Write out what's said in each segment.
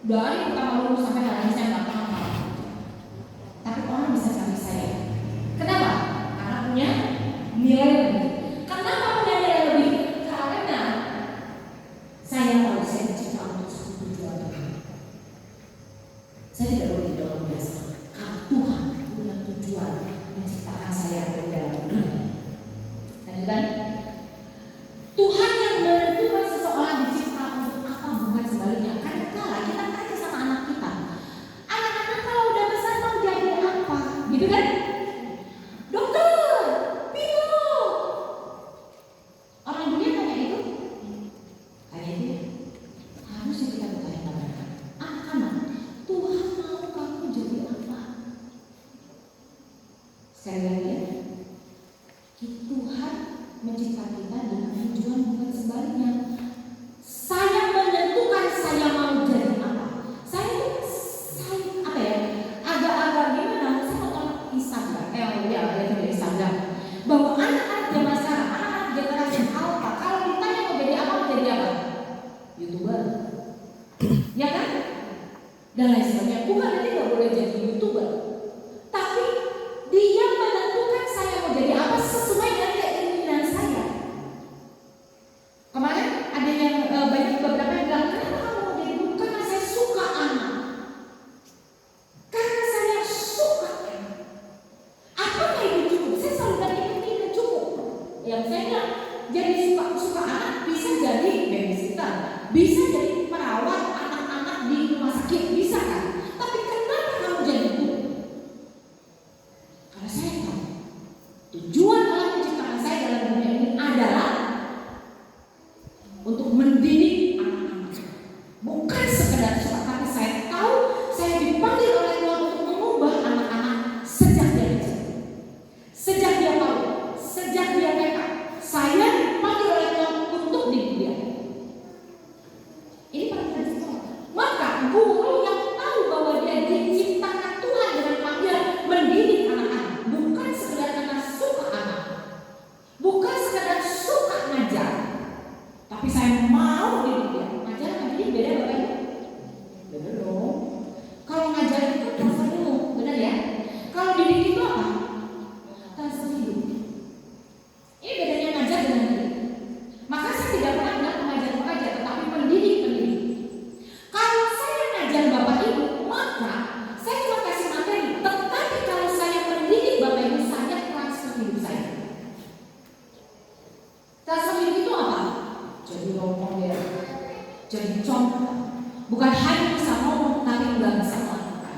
Dari pertama lulus sampai hari ini saya nggak pernah marah. Tapi orang bisa cari saya. Kenapa? Karena punya nilai lebih. Kenapa punya nilai lebih? Karena saya tahu saya diciptakan untuk satu tujuan. Saya tidak boleh tidak biasa. Karena Tuhan punya tujuan menciptakan saya dari dalam dunia. Dan Tuhan yang menentukan seseorang diciptakan untuk apa, bukan sebaliknya. Karena kala kita tanya sama anak kita, anak-anak kalau udah besar mau jadi apa, gitu kan? Dokter, pilot. Orang dunia tanya itu, harusnya kita bertanya pada anak-anak, Tuhan mau kamu jadi apa? Sekali lagi ya, Tuhan menciptakan kita dengan tujuan, bukan sebaliknya. Saya menentukan saya mau jadi apa. Saya apa ya? Agak-agak gimana? Saya nonton Instagram, Instagram bahwa anak-anak zaman sekarang, anak-anak generasi alpha, kalau ditanya mau jadi apa, YouTuber, ya kan? Dan lain sebagainya. Bukan nanti nggak boleh jadi YouTuber, tapi dia menentukan saya mau jadi apa sesuai dengan keinginan saya. Kemarin ada yang beberapa yang bilang, kenapa kamu mau jadi guru? Karena saya suka anak. Karena saya suka anak. Apakah itu cukup? Saya selalu bilang itu tidak cukup. Yang saya bilang, jadi suka anak bisa jadi babysitter, bisa jadi perawat anak-anak di rumah sakit, bisa kan? Tapi kenapa kamu jadi guru? Karena saya tahu tujuan Allah menciptakan saya dalam dunia ini adalah untuk mendidik anak-anak. Bukan sekedar suka, tapi saya tahu saya dipanggil oleh Tuhan untuk mengubah anak-anak sejak dia kecil. Sejak dia tahu, sejak dia TK, saya dipanggil oleh Tuhan untuk dididik dia. Ini panggilan sekolah. Maka guru yang tahu bahwa dia diciptakan Tuhan dengan panggilan mendidik anak-anak, bukan sekedar karena suka anak, bukan sekedar suka ngajar, tapi saya mau dididik dia. Ngajar sama didik beda Bapak Ibu? Beda dong. Kalau ngajar itu transfer ilmu, benar ya? Kalau didik itu apa? Transfer hidup. Ini bedanya ngajar dengan didik. Maka saya tidak pernah bilang pengajar-pengajar, tetapi pendidik-pendidik. Kalau saya ngajar Bapak Ibu, maka saya cuma kasih materi. Tetapi kalau saya mendidik Bapak Ibu, saya transfer hidup saya. Transfer hidup itu apa? Jadi role model, jadi contoh. Bukan hanya bisa ngomong, tapi juga bisa melakukan.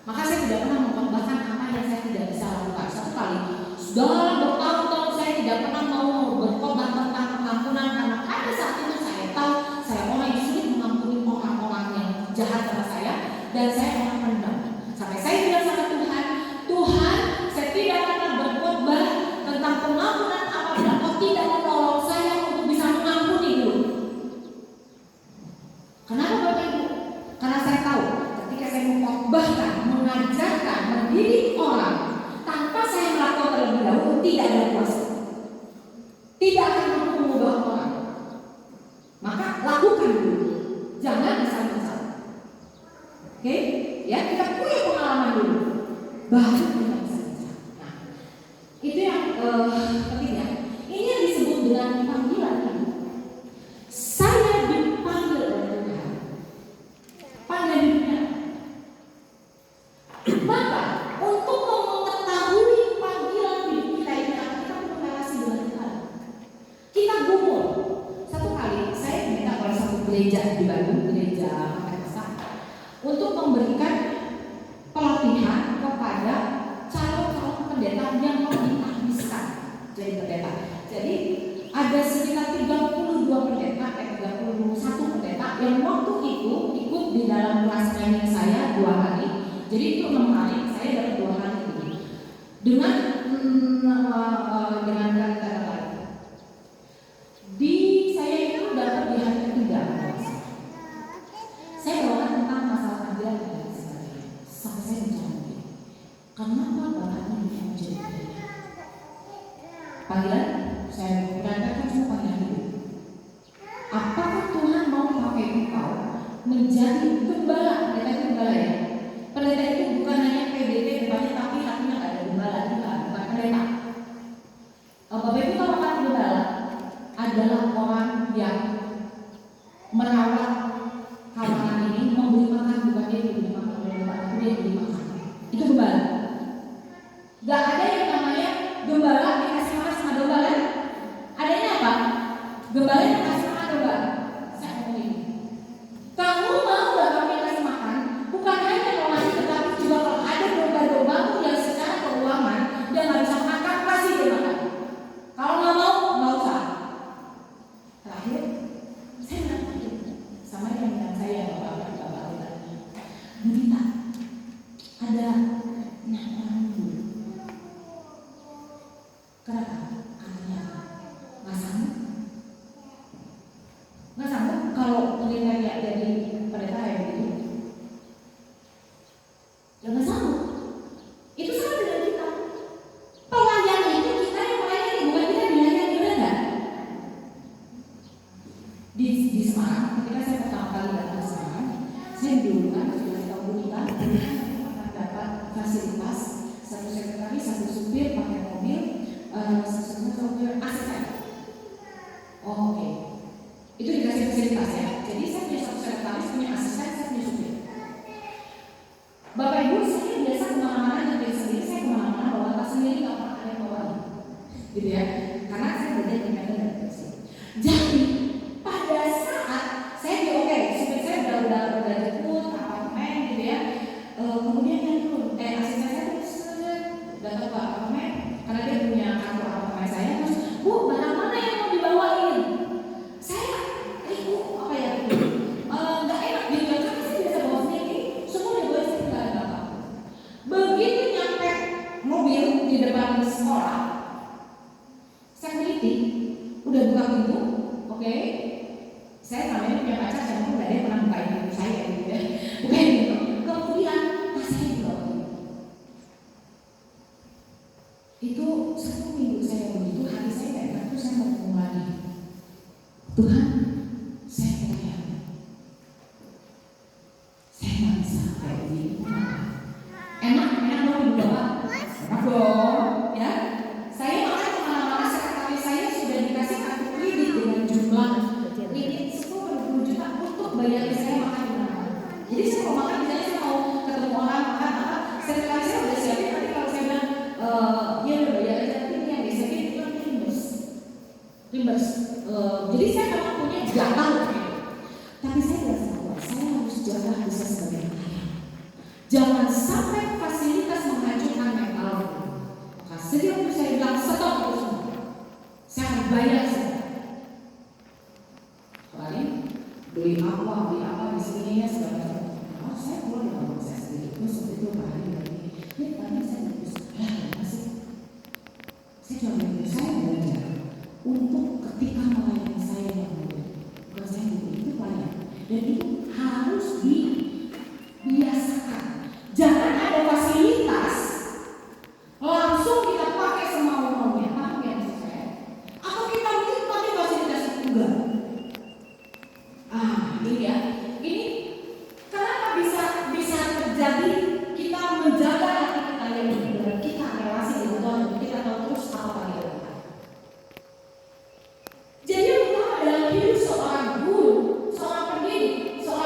Maka saya tidak pernah mengorbankan apa yang saya tidak bisa lakukan. Satu kali, sudah bertahun-tahun saya tidak pernah mau berkorban tentang pengampunan, karena pada saat itu saya tahu saya orang yang sulit mengampuni orang-orang yang jahat sama saya, dan saya orang pendam. Sampai saya bilang sama Tuhan, Tuhan, saya tidak pernah berkhotbah tentang pengampunan apabila Kau tidak menolong saya untuk bisa mengampuni dulu. Kenapa Bapak Ibu? Karena saya tahu ketika saya mengkhotbahkan, mengajarkan, mendidik orang tanpa saya melakukan terlebih dahulu, tidak ada kuasa, tidak akan mampu mengubah orang. Maka lakukan dulu, jangan asal-asal. Oke? Ya, kita punya pengalaman dulu, baru kita bisa bicara. Nah, itu yang ketiga. Ini yang disebut dengan panggilan hidup. Saya dipanggil oleh Tuhan. Panggilan hidupnya. Maka untuk mengetahui panggilan hidup kita ini, kita perlu relasi dengan Tuhan. Kita gumul. Satu kali saya diminta oleh satu gereja di Bandung, gereja Makassar, untuk memberikan pelatihan kepada calon-calon pendeta yang mau ditahbiskan jadi pendeta. Jadi ada sekitar 32 pendeta, 31 pendeta yang waktu itu ikut di dalam kelas training saya 2 hari. Jadi itu 6 hari, saya dapat 2 hari ini. Dengan kata lain. Di saya itu dapat di hari ketiga. Saya bawakan tentang masalah panggilan dan sebagainya. Sampai saya menjawab, kenapa Bapak ini menjadi pendeta? Panggilan saya berkatakan cuma panggilan hidup. Apakah Tuhan mau pakai engkau menjadi gembala kemudian dimakan. Itu gembala. Gak ada yang namanya gembala dikasih makan sama domba kan? Adanya apa? Gembala yang kasih makan domba. Saya ngomong ini. Kamu mau gak kamu yang kasih makan? Bukan hanya kalau ngasih, tetapi juga kalau ada domba-domba yang secara keuangan dia nggak bisa makan, kasih dia makan. Kalau nggak mau, nggak usah. Terakhir, saya nanya sama yang saya bapak Nurita, ada nyaman. Kenapa? Katanya nggak sanggup. Nggak sanggup kalau melihat ya dari pendeta kayak gitu. Ya nggak sanggup. Itu sama dengan kita. Pelayan itu kita yang melayani, bukan kita dilayani, benar nggak? Di Semarang, ketika saya pertama kali datang ke Semarang, saya diumumkan sudah tahu kita akan dapat fasilitas satu sekretaris, satu supir pakai mobil, satu supir asisten. Oh, oke. Itu dikasih fasilitas ya. Jadi saya punya satu sekretaris, punya asisten, saya punya supir. Bapak Ibu, saya biasa kemana-mana nyetir sendiri, saya kemana-mana bawa tas sendiri, nggak pernah ada yang bawa, gitu ya. Karena saya belajar independen dan bersih. Jadi pada saat saya di oke, supir saya udah jemput apartemen, gitu ya. Kemudian yang turun, asisten saya terus datang ke apartemen, karena dia punya kartu apartemen saya, terus Bu, barang mana yang mau dibawain? Saya, Bu, apa ya? Nggak enak gitu ya, karena saya biasa bawa sendiri, semua dibawa saya tinggal di belakang. Begitu nyampe mobil di depan sekolah, security udah buka pintu, oke. Saya namanya punya pacar, saya pun nggak ada yang pernah bukain pintu saya, gitu ya. Bukain pintu. Kemudian tas saya dibawa. Itu 1 minggu saya begitu, hati saya nggak enak, terus saya mau ngomong lagi. Tuhan, saya percaya. Saya nggak bisa kayak gini. Enak dong Ibu Bapak? Enak dong, ya. Saya makan kemana-mana, sekretaris saya sudah dikasih kartu kredit dengan jumlah kredit 10 juta untuk bayar saya makan di mana-mana. Jadi saya mau makan, misalnya saya mau ketemu orang makan apa, sekretaris saya udah siapin. Nanti kalau saya bilang, dia udah bayar aja, tapi dia nggak siapin, itu nanti reimburse. Jadi saya memang punya jatah, tapi saya tidak sabar. Saya harus jaga bisa sebagai kaya. Jangan sampai fasilitas menghancurkan mental. Maka setiap itu saya bilang stop terus. Saya akan bayar semua. Kali beli apa di sini ya segala macam. Oh, saya keluar dari rumah saya sendiri. Terus waktu itu hari ini tadi saya terus masih. Saya cuma mikir saya belajar untuk ketika melayani saya yang mulia. Bukan saya itu pelayan. Dan itu harus dibiasakan. Jangan ada fasilitas langsung kita pakai semau-maunya. Paham ya maksud saya? Atau kita menikmati fasilitas itu enggak? Ini ya. Ini kenapa bisa terjadi? Kita menjaga hati kita yang benar, kita relasi dengan Tuhan, kita tahu terus apa panggilan kita. Jadi yang utama dalam hidup seorang guru, seorang pendidik, seorang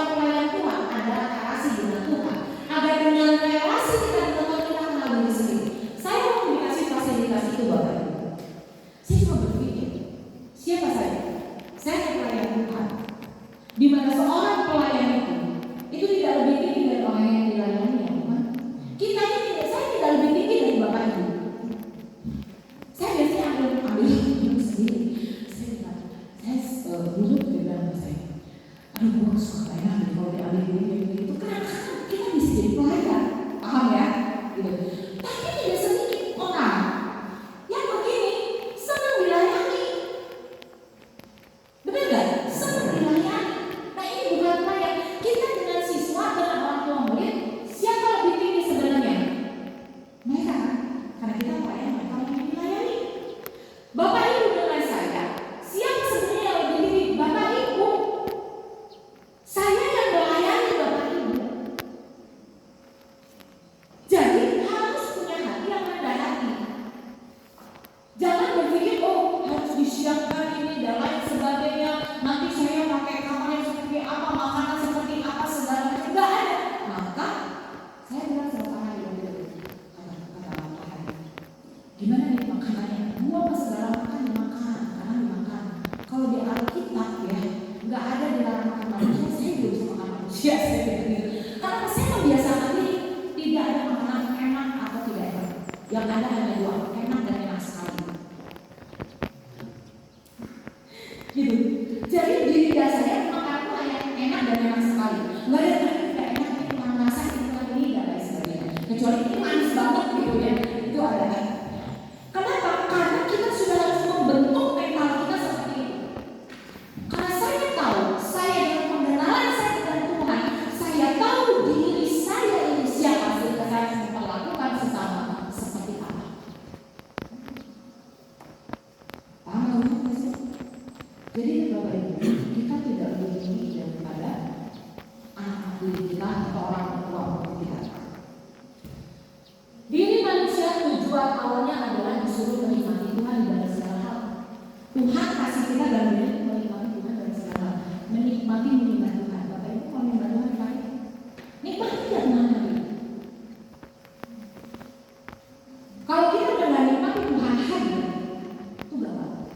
manusia saya gitu. Karena saya membiasakan diri tidak ada makanan enak atau tidak enak. Yang ada hanya dua, enak dan enak sekali. Gitu. Jadi diri saya makanan itu hanya enak dan enak sekali. Nggak ada yang tidak enak, ini kurang rasa, ini kurang ini dan lain sebagainya. Kecuali ini manis banget gitu ya, itu ada. Kenapa? Karena kita sudah harus membentuk mental kita seperti itu. Karena saya tahu, saya dengan pembenaran saya dengan Tuhan, saya tahu diri saya ini siapa, sehingga saya harus memperlakukan sesama seperti apa. Paham nggak sih? Jadi Bapak Ibu, kita tidak lebih tinggi daripada anak diri kita atau orang tua kita. Diri manusia tujuan awalnya adalah disuruh menikmati Tuhan dalam segala hal. Tuhan kasih kita dan menikmati Tuhan dalam segala hal. Menikmati Tuhan. Bapak Ibu mau menyembah Tuhan baik? Nikmati tidak mana? Kalau kita tidak nikmati Tuhan hadir, itu gawat.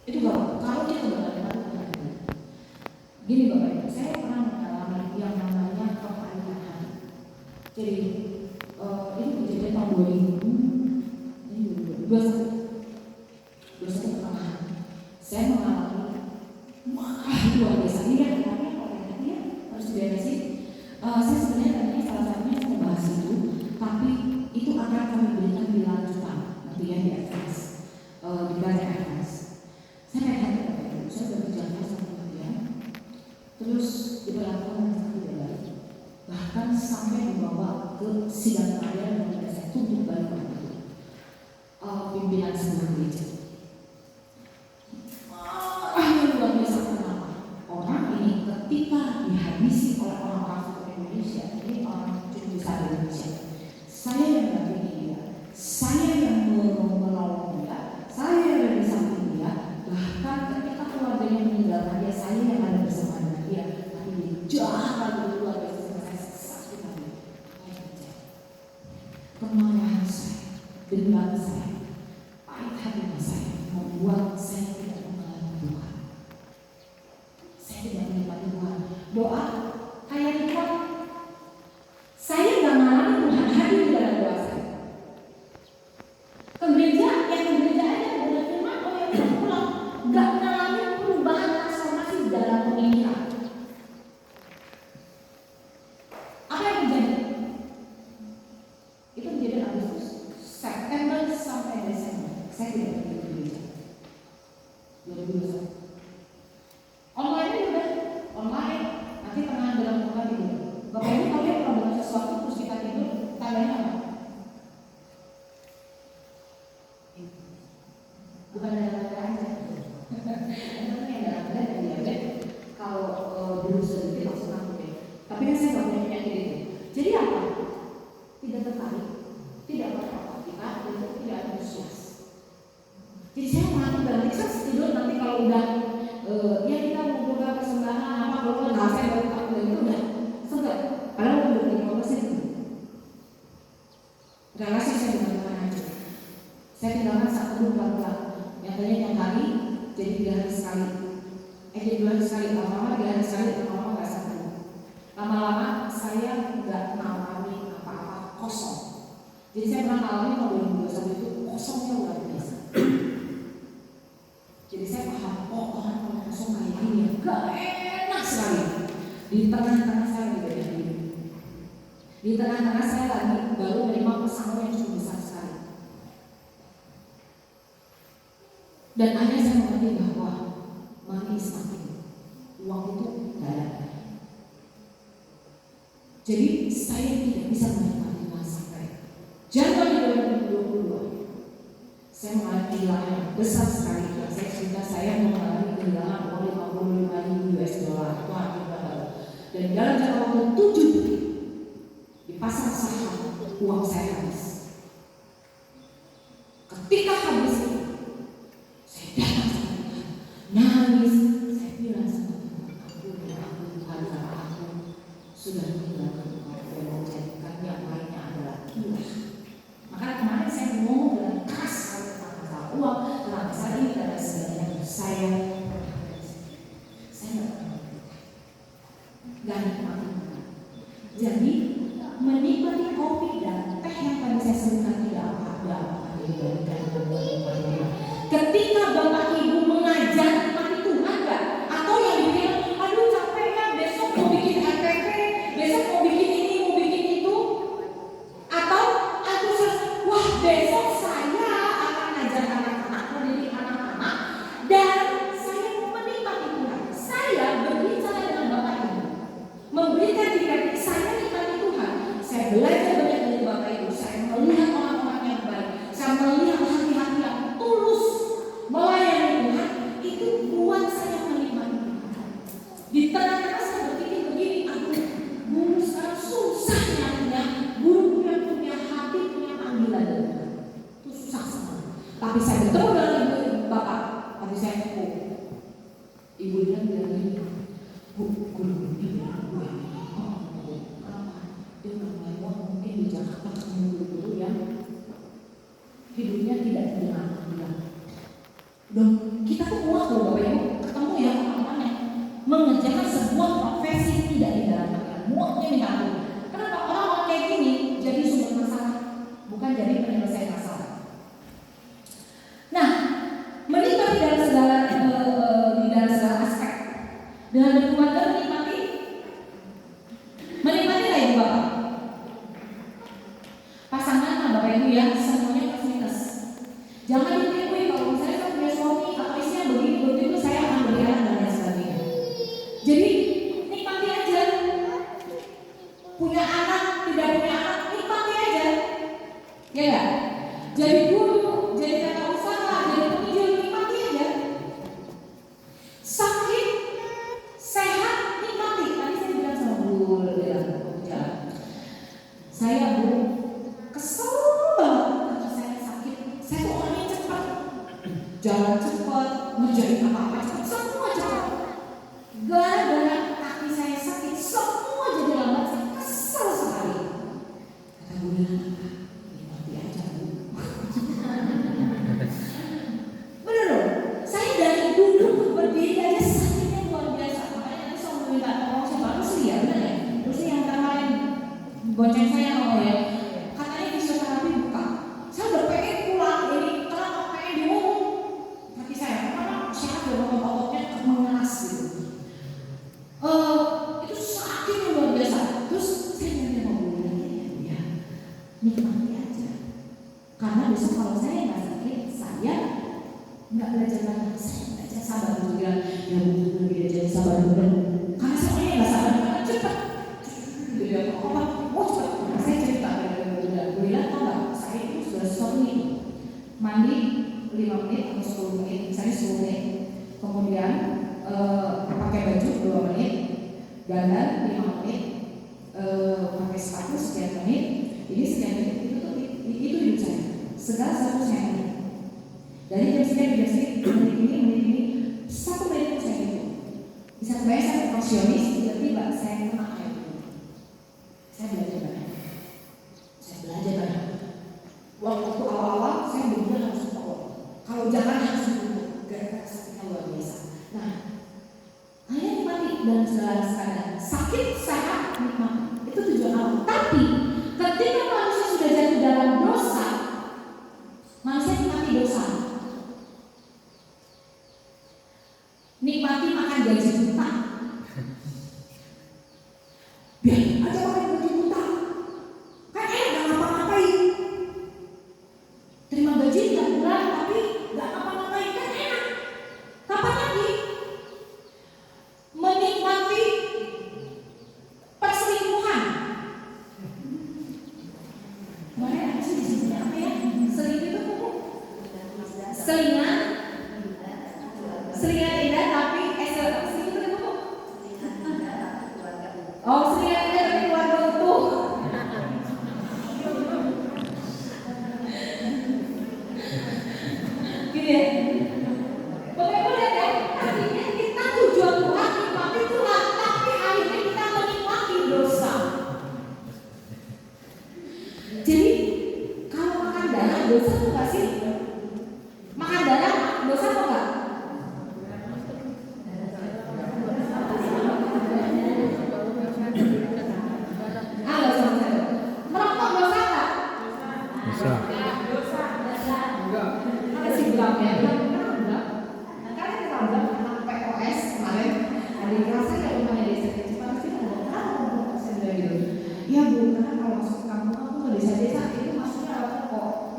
Itu gawat. Kalau kita tidak nikmati Tuhan hadir. Gini Bapak Ibu, saya pernah mengalami yang namanya kepanikan hati. Jadi ini kejadian tahun 2021 pertengahan. Saya mengalami luar biasa. Ini kan kalau ya harus diberesin. Saya sebenarnya tadinya salah satunya saya membahas itu, tapi itu akan kami berikan di lanjutan nanti ya di advance, di banyak advance. Saya pengen hati saya berbicara sama kalian, terus diperlakukan dengan tidak baik, bahkan sampai dibawa ke sidang pengadilan dan saya tuntut balik pimpinan sebuah gereja. Luar biasa. Kenapa? Orang ini ketika dihabisi oleh orang-orang suku Indonesia, ini orang cucu besar Indonesia, saya yang dampingi dia, saya yang menolong dia, saya yang ada di samping dia, bahkan ketika keluarganya meninggalkan dia, saya yang ada bersama dengan dia, tapi dia jahat luar biasa. Saya sakit hati. Kemarahan saya, dendam saya, pahit hati saya membuat saya tidak mengalami Tuhan. Saya tidak menikmati Tuhan. Doa kayak Tuhan. Saya nggak mengalami Tuhan hadir di dalam doa saya. Ke gereja aja udah firman, yang pulang nggak mengalami perubahan transformasi dalam pemikiran. Apa yang terjadi? Itu menjadi Agustus, September sampai Desember. Saya tidak pergi ke gereja. 2021. Online juga, online. Nanti tengah dalam bulan tidur. Bapak Ibu kalian kalau dengar sesuatu terus kita tidur, tandanya apa? Bukan dalam aja. Itu yang dalam dan diabetes. Kalau dulu sedikit langsung aku deh. Tapi kan saya nggak punya penyakit itu. Jadi apa? Tidak tertarik, tidak berpraktika, dan tidak antusias. Jadi saya mengatur dalam kisah tidur nanti kalau udah ya kita mau buka persembahan apa kalau nggak saya baru tahu itu udah sempet. Padahal udah 15% itu. Relasi saya dengan Tuhan aja. Saya tinggalkan 1 bulan. Yang tadinya tiap hari jadi 3 hari sekali. Jadi 2 hari sekali. Lama-lama 3 hari sekali. Lama-lama nggak satu. Lama-lama saya nggak mengalami apa-apa kosong. Jadi saya pernah mengalami kalau 2021 itu kosongnya luar biasa. Jadi saya paham, Tuhan kalau kosong kayak gini gak enak sekali. Di tengah-tengah saya lagi banyak diri. Di tengah-tengah saya lagi baru menerima pesangon yang cukup besar sekali. Dan akhirnya saya mengerti bahwa money is nothing. Uang itu gak ada. Jadi saya tidak bisa menikmati Tuhan sampai Januari 2022. Saya mengalami kehilangan yang besar sekali. Saya mengalami kehilangan uang $55,000 itu akibat baru. Dan dalam jangka waktu 7 hari di pasar saham uang saya habis. Ketika habis saya datang sama Tuhan, nangis. Saya bilang sama Tuhan, aku Tuhan karena aku sudah meninggalkan Engkau dan menjadikan yang lainnya adalah ilah. Makanya kemarin saya ngomong dengan keras tentang masalah uang, tentang masalah ini dan sebagainya. Saya nggak pernah. Gak nikmati. Jadi menikmati kopi dan teh yang tadi saya sebutkan tidak ada ketika Bapak Ibu mengajar nikmati Tuhan gak? Atau yang dibilang, aduh capek ya, besok mau bikin RPP, besok mau bikin ini, mau bikin itu. Atau antusias, wah besok saya akan ngajar anak-anak, mendidik anak-anak, dan saya menikmati Tuhan. Saya berbicara dengan Bapak Ibu, memberikan diri saya nikmati Tuhan. Saya belajar banyak dari Bapak Ibu. Saya melihat orang-orang yang baik. Saya melihat hati-hati yang tulus melayani Tuhan. Itu buat saya menikmati Tuhan. Di tengah-tengah saya berpikir begini, aduh, guru sekarang susah nyarinya. Guru punya hati, punya panggilan dari Tuhan. Itu susah sekali. Tapi saya bertemu dengan ibu Bapak. Tadi saya ketemu. Ibu bilang ini, Bu, guru bilang gue, dia memang mungkin di Jakarta ketemu guru yang hidupnya tidak dengan panggilan. Dan kita tuh kuat loh Bapak Ibu, ketemu ya orang-orang yang mengerjakan sebuah profesi tidak di dalam panggilan. Muaknya minta ampun. Kenapa orang-orang kayak gini jadi sumber masalah, bukan jadi penyelesaian masalah. Nah, menikmati dalam segala di dalam segala aspek. Dengan berkeluarga menikmati lah Ibu Bapak. Pasangan Bapak Ibu ya, semuanya plus minus. Jangan dipikir kalau misalnya saya punya suami atau istri yang begini begitu saya akan beri anak dan lain sebagainya. Jadi nikmati aja. Punya anak, tidak punya anak, nikmati aja. Ya enggak? Jadi guru, jadi tata usaha, jadi penunjuk, nikmati aja. Sakit, sehat, nikmati. Tadi saya bilang sama Bu jalan. Saya Bu kesel banget kalau saya sakit. Saya tuh orangnya cepat, jalan cepat, ngerjain apa-apa cepat, semua cepat. Gara-gara kaki saya sakit, semua jadi lambat. Saya kesel sekali. Kata Bu nikmati aja Bu. Bener loh, saya dari dulu berdiri aja sakitnya luar biasa. Makanya nanti saya mau minta tolong siapa Rusli ya, bener ya? Rusli yang kemarin bonceng saya ya. Katanya fisioterapi buka. Saya udah pengen pulang ini, kenapa pengen diurut kaki saya? Karena saya ada otot-ototnya mengeras gitu. Itu sakitnya luar biasa. Terus saya nanya mau bilang ya, nikmati aja. Karena besok kalau saya nggak sakit, saya nggak belajar banyak, saya belajar sabar juga. Ya mungkin lebih belajar sabar juga. Karena saya nggak sabar, karena cepat. Jadi apa? Oh cepat. Saya cerita udah bilang tau nggak? Saya itu sudah sore mandi 5 menit atau 10 menit, misalnya 10 menit. Kemudian pakai baju 2 menit, dandan 5 menit, pakai sepatu sekian menit. Ini sekian menit itu hidup saya. Segala sesuatu saya menit. Dari jam sekian ke jam sekian, menit ini 1 menit saya hidup. Bisa kebayang saya profesionis, tiba-tiba saya kena air. Saya belajar banyak. Waktu awal-awal saya benar harus tahu. Kalau jalan harus duduk, gara-gara sakitnya luar biasa. Nah, hanya nikmati dalam segala keadaan. Sakit, sehat, nikmati. Itu tujuan awal. Tapi ketika manusia sudah jatuh dalam dosa, manusia nikmati dosa. Nikmati makan gaji buta. Biar aja makan gaji buta. Kan nggak ngapa-ngapain. Terima gaji tiap bulan tapi nggak ngapa-ngapain, kan enak. Kapan lagi? Menikmati perselingkuhan. Kemarin apa sih disebutnya apa ya? Selingkuh itu apa? Selingan indah tapi selingkuh itu apa? Oh, selingan indah tapi keluarga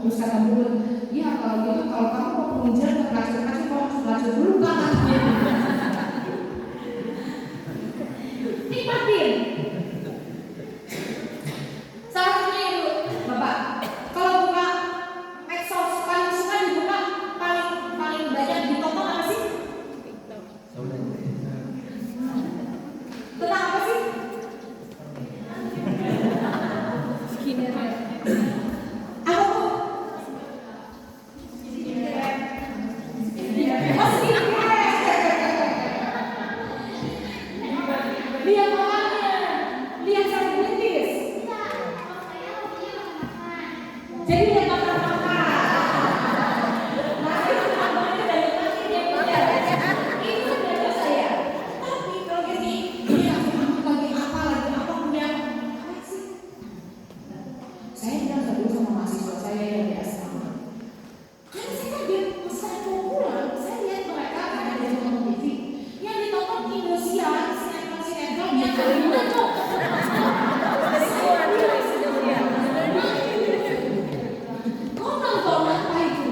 Terus kata guru, ya kalau gitu kalau kamu mau pengujian ke pelacur kamu harus pelacur dulu kan? Nikmatin. Salah satunya itu, Bapak, kalau buka medsos paling suka dibuka paling banyak ditonton apa sih? Tentang apa sih? Apa bu? Lihat orangnya, lihat selebritis. Jadi lihat makan-makan. Nah itu namanya dari pagi dia punya. Itu belajar saya. Tapi kalau gini, dia lagi apa punya apa sih? Saya bilang dulu sama mahasiswa saya yang di asrama. Kan saya kaget, pas saya mau pulang, saya lihat mereka ada di nonton TV. Yang ditonton Indosiar, sinetron yang kali ini tuh. Kau nonton apa itu?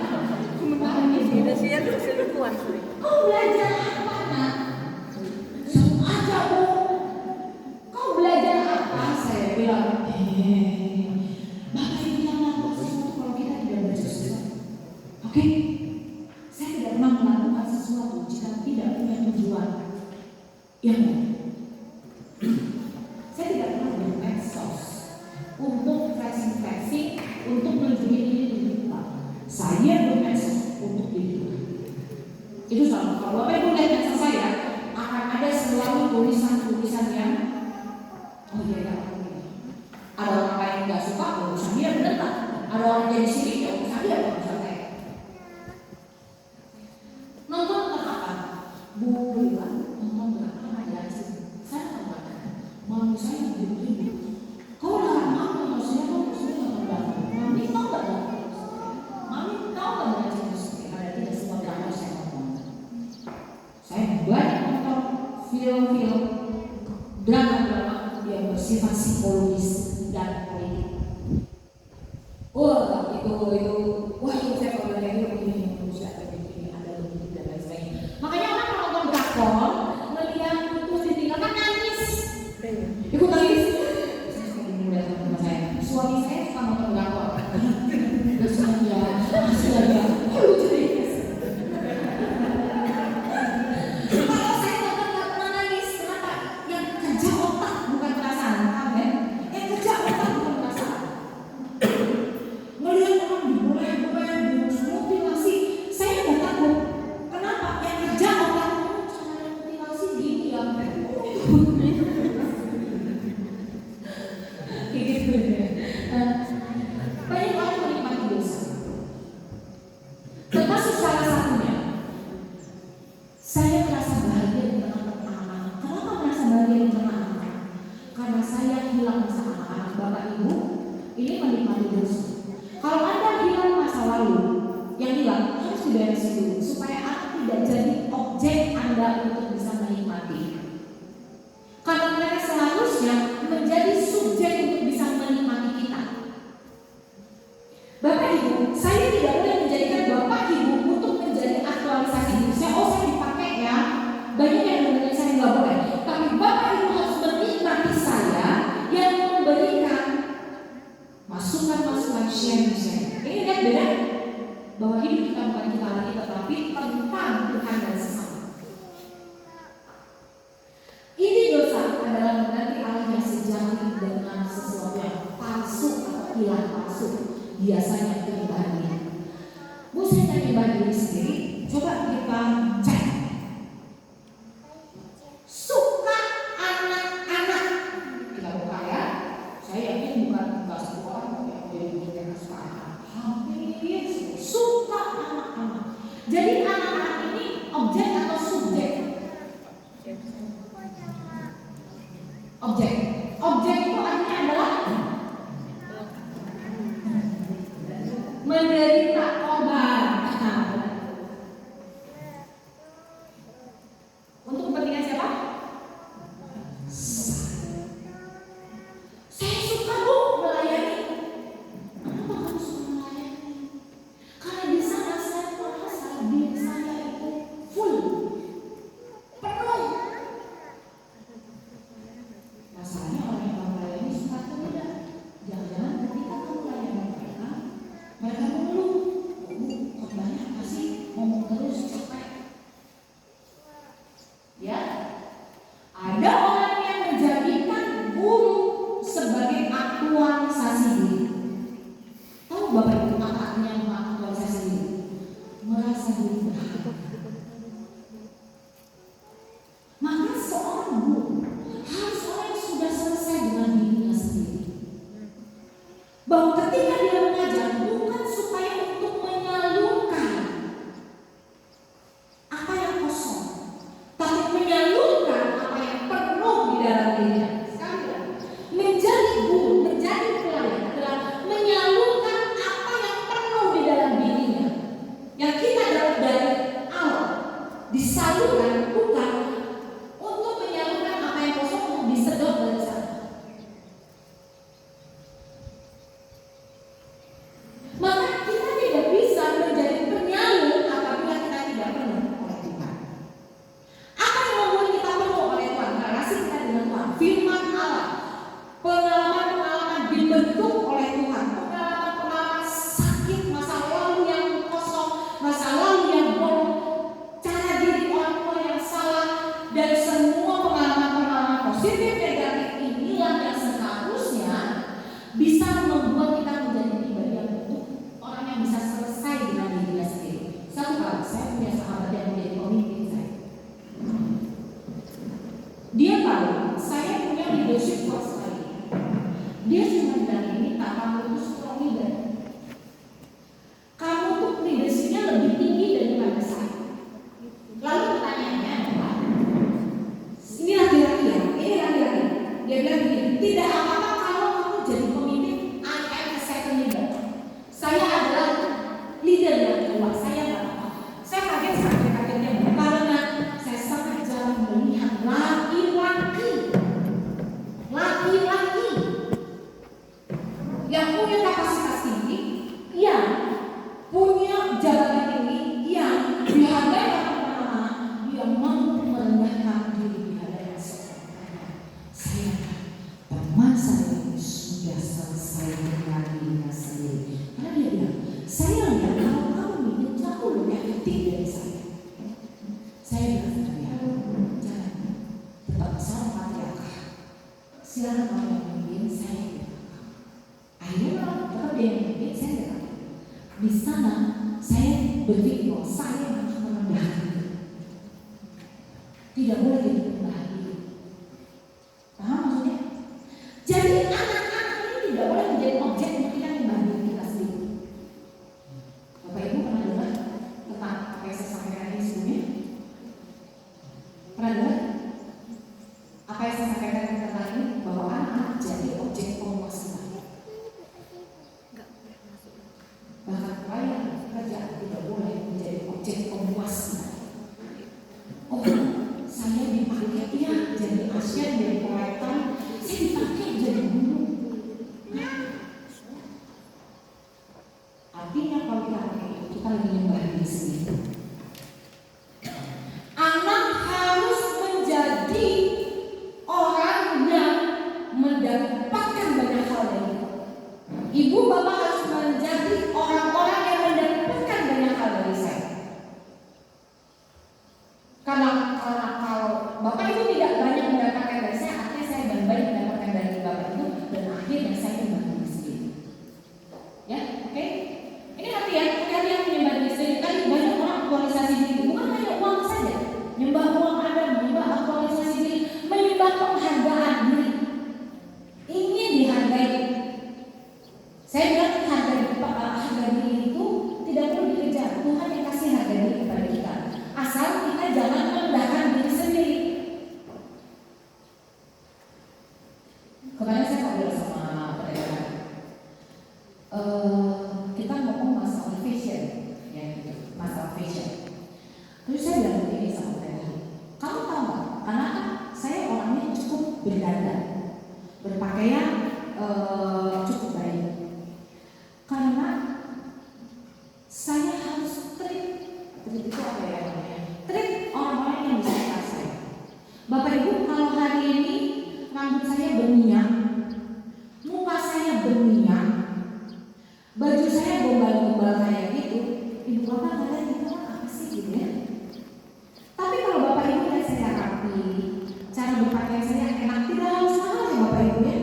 Indosiar tuh selingkuhan. Kau belajar apa nak? Sama aja bu. Kau belajar apa? Saya bilang, Bapak ini yang melakukan sesuatu kalau kita tidak belajar sesuatu. Oke? Saya tidak pernah melakukan sesuatu jika tidak punya tujuan. Ya bu. Saya tidak pernah bermedsos untuk flexing, untuk menunjukin diri di depan. Saya bermedsos untuk diri. Itu sama. Kalau Bapak Ibu lihat medsos saya, akan ada selalu tulisan-tulisan yang ada orang lain nggak suka, urusan dia bener tak? Ada orang jadi sirik, ya urusan dia, urusan saya. Nonton apa? Bu bilang nonton berapa aja sih? Saya nonton. Mami saya begini. Kau larang mami kalau saya nonton berapa? Mami tahu nggak? Mami tahu nggak belajar musik? Ada tidak semua drama saya nonton. Saya banyak nonton film-film drama-drama yang bersifat psikologis dan politik. Wah itu saya kalau dari begini manusia begini ada begini dan lain sebagainya. Makanya orang kalau nonton drakor melihat putus ditinggalkan nangis, ikut nangis. Saya mulai sama saya. Suami saya suka nonton drakor. Terus dia masih ada. Lucu deh. Kalau saya nonton nggak pernah nangis, kenapa? Yang kerja otak bukan perasaan, paham ya? Yang kerja otak bukan perasaan. Melihat orang diboleh-boleh, dimutilasi, saya nggak takut. Kenapa? Yang kerja otak cara mutilasi gini ya. Gitu ya. Banyak orang menikmati dosa. Termasuk salah satunya. Saya merasa bahagia di tengah anak-anak. Kenapa merasa bahagia di tengah anak-anak? Karena saya hilang masa anak-anak. Bapak Ibu, ini menikmati dosa. Kalau Anda hilang masa lalu, yang hilang harus diberesin dulu supaya anak tidak jadi objek Anda untuk bisa menikmati. Karena mereka seharusnya menjadi subjek untuk bisa menikmati kita. Bapak Ibu, saya tidak boleh menjadikan Bapak Ibu untuk menjadi aktualisasi diri saya. Oh, saya dipakai ya. Banyak yang menurut saya nggak boleh. Tapi Bapak Ibu harus menikmati saya yang memberikan masukan-masukan sharing saya. Ini lihat beda bahwa hidup kita bukan kita lagi, tetapi tentang Tuhan dan sesama. Ini dosa adalah mengganti Allah yang sejati dengan sesuatu yang palsu atau hilang palsu. Biasanya penyembahan diri. Bu, saya tanya penyembahan diri sendiri. Coba kita cek. Suka anak-anak. Kita buka ya. Saya yakin bukan satu orang yang jadi suka anak. Hampir suka anak-anak. Jadi anak-anak ini objek atau subjek? Objek. Objek itu artinya adalah menderita korban. Untuk kepentingan siapa? Saya suka bu melayani. Kenapa kamu suka melayani? aktualisasi diri. Tahu Bapak Ibu apa artinya mengaktualisasi diri? Merasa diri berharga. Maka seorang guru harus orang yang sudah selesai dengan dirinya sendiri. Bahwa ketika dia mengajar bukan supaya untuk menyalurkan apa yang kosong, tapi menyalurkan apa yang penuh di dalam dirinya. Menjadi guru, menjadi pelayan adalah menyalurkan apa yang penuh di dalam dirinya. Yang kita dapat dari Allah disalurkan bukan untuk menyalurkan apa yang kosong untuk disedot dari sana. Maka kita tidak bisa menjadi penyalur apabila kita tidak penuh oleh Tuhan. Apa yang membuat kita penuh oleh Tuhan? Relasi kita dengan Tuhan, firman Allah, pengalaman-pengalaman dibentuk oleh Tuhan, pengalaman-pengalaman sakit, masa lalu yang kosong, masa lalu yang bolong, cara diri orang tua yang salah, dan semua pengalaman-pengalaman positif negatif inilah yang seharusnya bisa membuat kita menjadi pribadi yang utuh, orang yang bisa selesai dengan dirinya sendiri. Satu kali saya punya sahabat yang menjadi pemimpin saya. Dia tahu saya punya leadership kuat sekali. Dia cuma bilang ini, tak kamu itu strong leader. Kamu tuh leadershipnya lebih tinggi daripada saya. Lalu pertanyaannya adalah, ini laki-laki ya, ini laki-laki. Dia bilang begini, tidak apa-apa kalau kamu jadi pemimpin, I am a second leader. Saya adalah leader yang kedua, saya nggak apa-apa. Saya kaget kagetnya karena saya sangat jarang melihat laki-laki yang punya kapasitas tinggi, yang punya jabatan tinggi, yang dihargai oleh mana-mana, dia mampu merendahkan diri di hadapan seorang. Saya teman saya ini sudah selesai dengan dirinya sendiri. Karena dia bilang, saya lihat kalau kamu ini jauh lebih efektif dari saya. Saya bilang, ya, jangan, tetap seorang patriarkah. Silakan kamu yang memimpin saya. Akhirnya tetap dia yang memimpin saya tidak. Di sana saya berpikir bahwa saya harus merendahkan diri. Tidak boleh jadi rendah diri. Paham maksudnya? Jadi anak-anak ini tidak boleh menjadi objek yang kita nyembah diri kita sendiri. Bapak Ibu pernah dengar tentang apa yang saya sampaikan ini sebelumnya? Pernah dengar? Apa yang saya sampaikan tentang ini? Bahwa anak jadi objek pemuas kita. Bahkan pelayan kerja tidak boleh menjadi objek pemuas kita. Oh, saya dipakai ya jadi asien, jadi kolektor, saya dipakai jadi guru. Artinya kalau kita pakai itu, kita lagi nyembah diri sendiri. Anak harus menjadi orang yang mendapatkan banyak hal dari itu. Ibu bapak harus menjadi orang-orang yang mendapatkan banyak hal dari saya. Karena kalau bapak itu tidak banyak mendapatkan dari saya, artinya saya banyak mendapatkan dari bapak itu, dan akhirnya saya menyembah diri sendiri. Ya, oke? Ini hati-hati menyembah diri sendiri. Tadi banyak orang aktualisasi diri, bukan hanya uang saja. Menyembah uang ada, menyembah aktualisasi diri, menyembah penghargaan diri. Ingin dihargai. Saya bilang harga diri itu tidak perlu dikejar. Tuhan yang kasih harga diri kepada kita. Asal kita jangan merendahkan diri sendiri. Kemarin saya ngobrol sama pedagang. Kita ngomong masalah fashion, ya gitu, masalah fashion. Terus saya bilang begini sama pedagang. Kamu tahu nggak? Karena kan saya orangnya cukup berdandan, berpakaian cukup baik. Karena saya harus treat itu apa ya namanya? Treat orang-orang yang di sekitar saya. Bapak Ibu, kalau hari ini rambut saya berminyak, muka saya berminyak, baju saya gombal-gombal kayak gitu, ibu bapak kalian itu apa sih gitu ya? Tapi kalau bapak ibu lihat saya rapi, cara berpakaian saya enak, tidak harus mahal ya bapak ibu ya.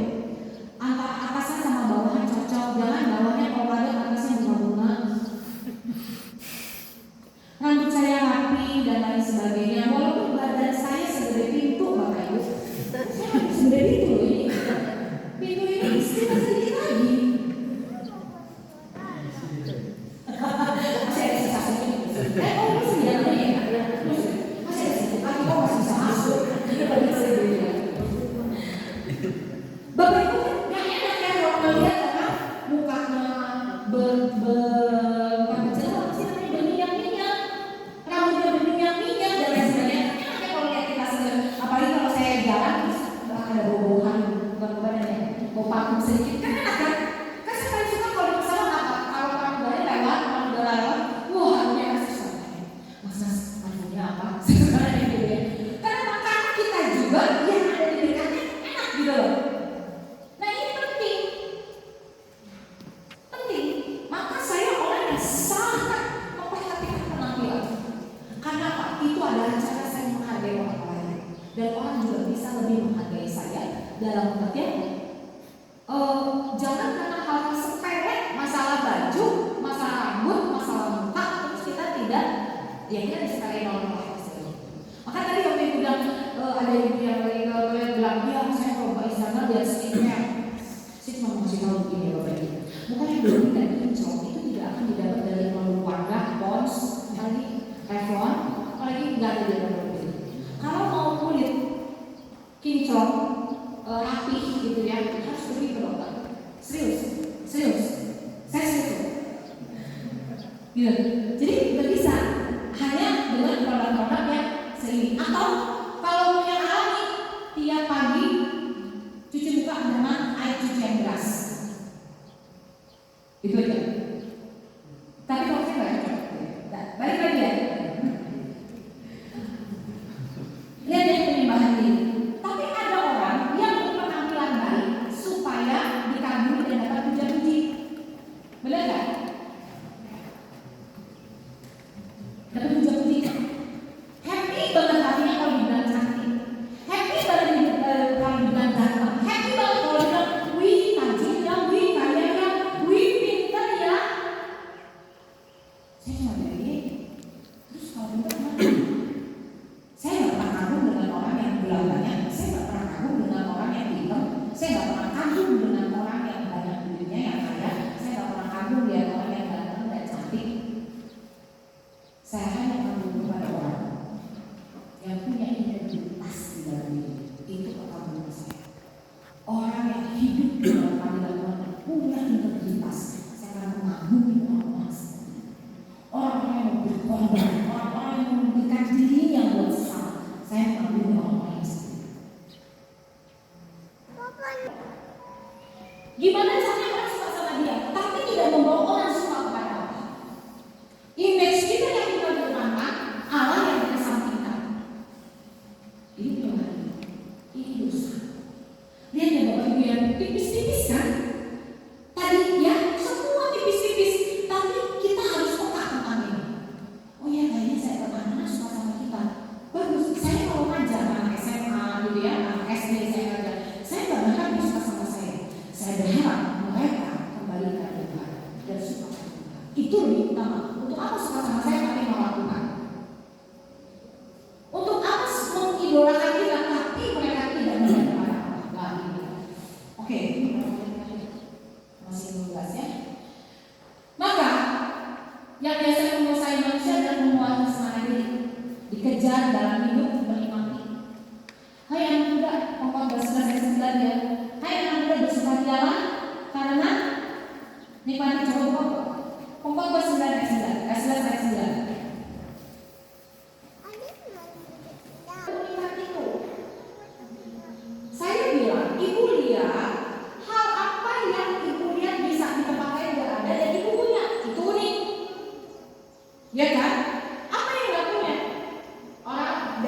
Antara atasan sama bawahan Bapak Ibu kan gak enak ya kalau ngeliat orang mukanya bukan berjerawat sih, namanya berminyak-minyak, rambutnya berminyak-minyak dan lain sebagainya. Kan enak ya kalau lihat kita sendiri. Apalagi kalau saya jalan terus ada bau-bauan, bukan ya, bau parfum sedikit, kan enak kan? Kan saya paling suka kalau di pesawat apa? Kalau orang baru lewat, orang udah lewat, wah harusnya kasih suara. Mas, parfumnya apa? Saya suka kayak gitu ya. Karena makanan kita juga yang ada di dekatnya enak gitu loh. Nah ini penting. Maka saya orang yang sangat memperhatikan penampilan. Karena apa? Itu adalah cara saya menghargai orang lain. Dan orang juga bisa lebih menghargai saya dalam pengertian jangan karena hal-hal sepele, masalah baju, masalah rambut, masalah muka, terus kita tidak, ya kita disepelein orang lain. Maka tadi waktu ibu bilang ada ibu yang bilang, ya saya kalau Mbak Istana lihat skincare, saya cuma mau kasih tahu begini Bapak Ibu, bukannya belum dan kinclong itu tidak akan didapat dari produk Wardah, Pond's, lagi Revlon, apalagi nggak ada di dalam produk itu. Kalau mau kulit kinclong, rapi gitu ya, harus pergi ke dokter. Serius, saya serius. Gitu. Jadi nggak bisa hanya dengan produk-produk yang sering. Atau kalau mau yang alami, tiap pagi cuci muka dengan air cucian deras. Itu aja. Tapi kalau saya nggak cocok. Balik lagi ya. Lihat yang penyembahan ini. Tapi ada orang yang berpenampilan baik supaya dikagumi dan dapat puja-puji. Benar nggak? Dapat puja-puji. Happy banget hatinya kalau dibilang cantik. Happy banget kalau dibilang ganteng. Happy banget kalau dibilang, wih tajir ya, wih kaya ya, wih pintar ya. Saya cuma bilang gini. Terus kalau pintar gimana? Saya nggak pernah kagum dengan orang yang belang banyak. Saya nggak pernah kagum dengan orang yang hitam. Saya nggak pernah kagum dengan orang yang banyak duitnya, yang kaya. Saya nggak pernah kagum dengan orang yang ganteng dan cantik. Saya hanya kagum kepada orang yang punya integritas di dalam diri. Itu kekaguman saya. Orang yang hidup dalam panggilan Tuhan dan punya integritas. Saya akan mengagumi orang-orang seperti itu. Orang-orang yang berkorban, orang-orang yang memberikan dirinya buat sesama. Saya mengagumi orang-orang yang seperti itu. Gimana caranya orang suka sama dia, tapi tidak membawa orang suka kepada Allah. Image kita yang kita depankan, Allah yang kita sampingkan. Ini penyembahan. Ini dosa. Lihat ya Bapak Ibu yang tipis-tipis kan? Tadi ya semua tipis-tipis, tapi kita harus peka tentang ini. Oh ya kayaknya saya anak suka sama kita. Bagus. Saya kalau ngajar anak SMA gitu ya, anak SD saya ngajar. Saya nggak berharap dia suka sama saya. Saya berharap mereka kembali ke Tuhan dan suka sama Tuhan. Itu lebih utama. Untuk apa suka sama saya tapi mau lakukan? Untuk apa mengidolakan kita tapi mereka tidak melihat kepada Allah? Nggak gitu. Oke, masih 15 ya. Maka yang biasa menguasai manusia dan menguasai semangat diri dikejar dalam hidup menikmati. Hai anak muda, Pokok 11 ayat 9 ya. Hai anak muda, bersukacitalah karena nikmati coba Pokok 11 ayat 9. Menikmati itu. Saya bilang, ibu lihat hal apa yang ibu lihat bisa kita pakai nggak ada dan ibu punya. Itu unik. Ya kan? Apa yang nggak punya? Orang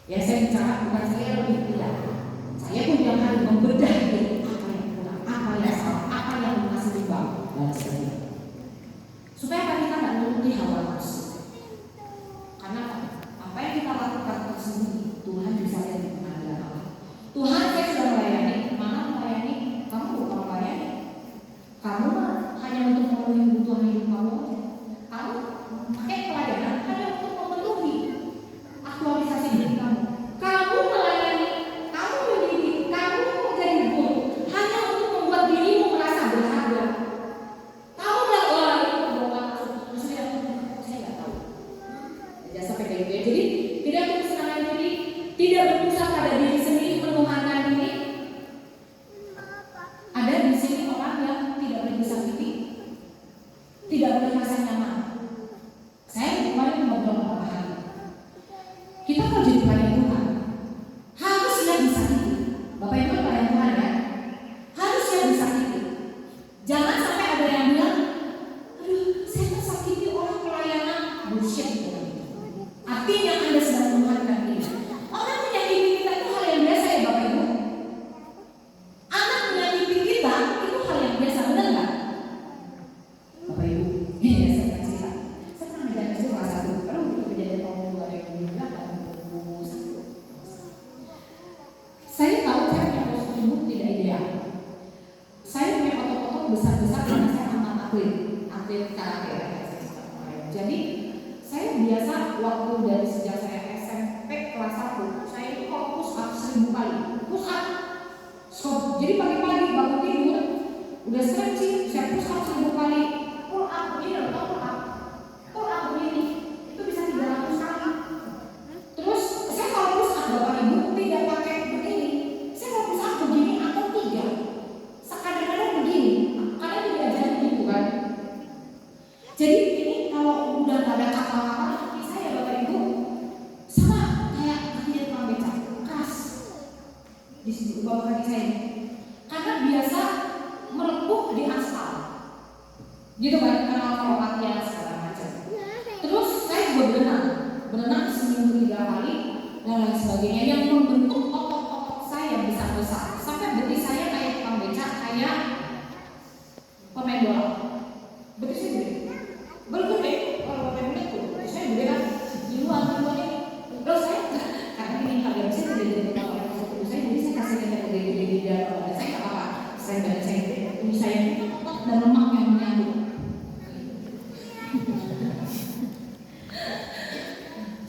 Ya saya bicara bukan saya lebih tidak. Saya pun yang harus membedah diri apa yang kurang, apa yang salah, apa yang masih dibawa dan sebagainya. Supaya kita tidak menuruti hawa nafsu. Karena apa yang kita lakukan tersembunyi Tuhan bisa lihat di pengadilan Allah. Tuhan saya sudah melayani, mana melayani? Kamu bukan melayani. Kamu hanya untuk memenuhi kebutuhan hidup kamu aja. Kamu pakai pelayanan hanya untuk memenuhi aktualisasi diri kamu. Kamu melayani, kamu mendidik, kamu menjadi guru hanya untuk membuat dirimu merasa berharga. Kamu bilang, wah itu bohongan, maksudnya saya nggak tahu. Jangan sampai kayak gitu ya. Jadi tidak berkesenangan diri, tidak berpusat pada diri sendiri, menuhankan diri. Ada di sini orang yang tidak disakiti, tidak merasa nyaman. Saya kemarin ngobrol sama Pak Hari. Kita kalau jadi pelayan Tuhan harus siap disakiti. Bapak Ibu pelayan Tuhan ya, harus siap disakiti. Jangan sampai ada yang bilang, aduh saya tersakiti orang pelayanan. Bullshit. Artinya Anda sedang menuhankan diri. Orang menyakiti kita itu hal yang biasa ya Bapak Ibu. Anak menyakiti kita itu hal yang biasa, benar nggak? Bapak Ibu, ini ya saya akan cerita. Saya pernah ngajar SD kelas 1. Karena untuk kejadian tahun 2008. Saya tahu saya punya postur tubuh tidak ideal. Saya punya otot-otot besar-besar karena saya amat atlet karate. Jadi saya biasa waktu dari sejak saya SMP kelas 1, saya itu kalau push up 1000 kali. Push up. So, jadi pagi-pagi bangun tidur, udah stretching, saya push up 1000 kali. Pull up begini, atau pull up begini, itu bisa 300 kali. Terus saya kalau push up Bapak Ibu tidak pakai begini, saya mau push up begini atau 3. Kadang-kadang begini, kadang diajarin gitu kan. Jadi ini kalau udah gak ada kapal-kapal kaki saya Bapak Ibu sama kayak kakinya tukang becak, keras di sini bawah kaki saya karena biasa melepuh di aspal gitu kan, karena kalau latihan segala macam. Terus saya juga berenang seminggu 3 kali dan lain sebagainya yang membentuk otot-otot saya bisa besar sampai betis saya kayak tukang becak, kayak pemain bola. Betis saya gede. Bergede, kalau Bapak Ibu lihat tuh, saya gede kan, di luar ini. Terus saya, karena ini kalian saya tidak jadi orang yang satu saya, jadi saya kasih yang gede-gede di dalam badan saya nggak apa-apa. Saya badan saya gede, ini saya otot dan lemak yang menyatu.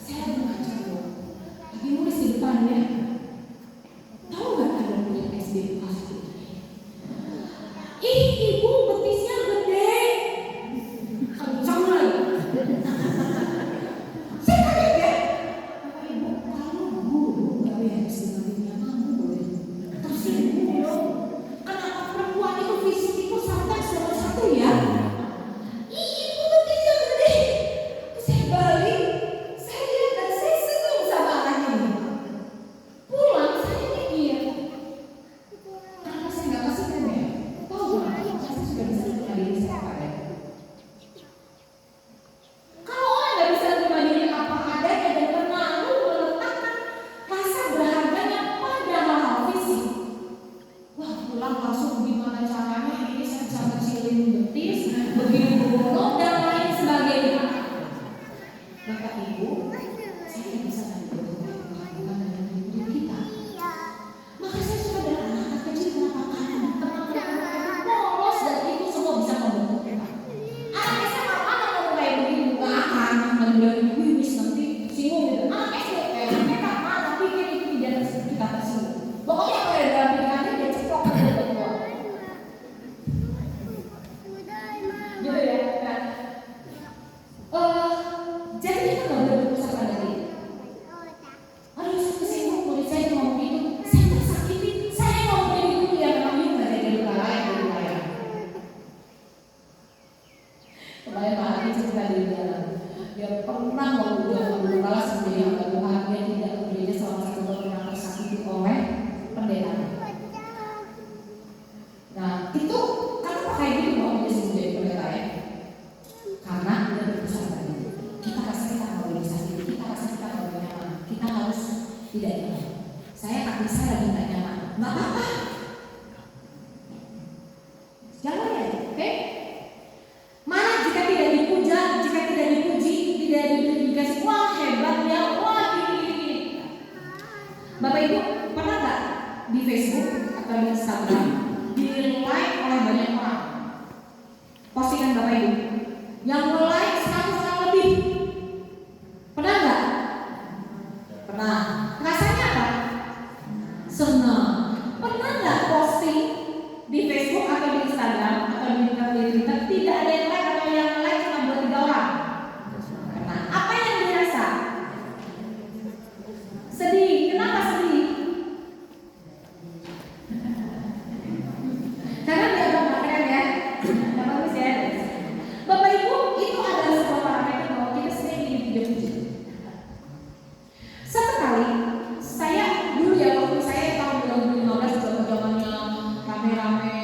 Saya ada baca loh, lagi nulis di depan ya. Tahu nggak ada murid SD kelas 1? Ih, ibu betisnya gede. Kencang lagi. Saya kaget ya. Bapak Ibu, kalau guru nggak beres dengan dunia kamu boleh tersinggung dong. Kenapa perempuan itu fisik itu sampai nomor 1 ya? Ibu betisnya gede. Saya balik, saya lihat dan saya senyum sama anak ini. tidak nyaman. Kaki saya lagi nggak nyaman, nggak apa-apa. Jangan ya, oke? Malah jika tidak dipuja, jika tidak dipuji, tidak dikasih wah hebat ya, wah gini. Bapak Ibu pernah nggak di Facebook atau di Instagram di like oleh banyak orang? Postingan Bapak Ibu yang like 100 orang lebih, pernah nggak? Pernah. Rasanya apa? Senang. Pernah nggak posting di Facebook atau di Instagram atau di Twitter tidak ada yang like atau yang like cuma 2-3 orang? Pernah. Apa yang dirasa? Sedih. Kenapa sedih? Karena dia agak keren ya. Nggak bagus ya. Bapak Ibu, itu adalah sebuah parameter bahwa kita sendiri ingin puji-puji. Satu kali saya dulu ya, waktu saya tahun 2015 zaman-zamannya rame-rame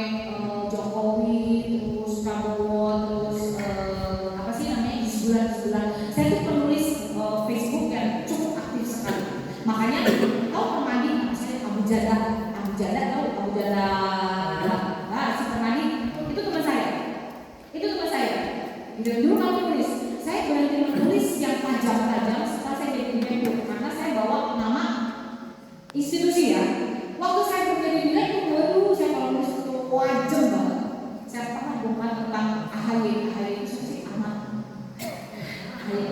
Jokowi, terus Prabowo, terus apa sih namanya sebulan saya tuh penulis Facebook yang cukup aktif sekali. Makanya tahu Permadi, saya Abu Jada tahu Abu Jada, nah si Permadi itu teman saya. Dan dulu kami tulis, saya berhenti menulis yang tajam-tajam setelah saya jadi direktur karena saya bawa nama institusi ya. Waktu saya menjadi direktur, waduh saya kalau nulis itu wajar banget. Saya pernah bukan tentang AHY itu sih amat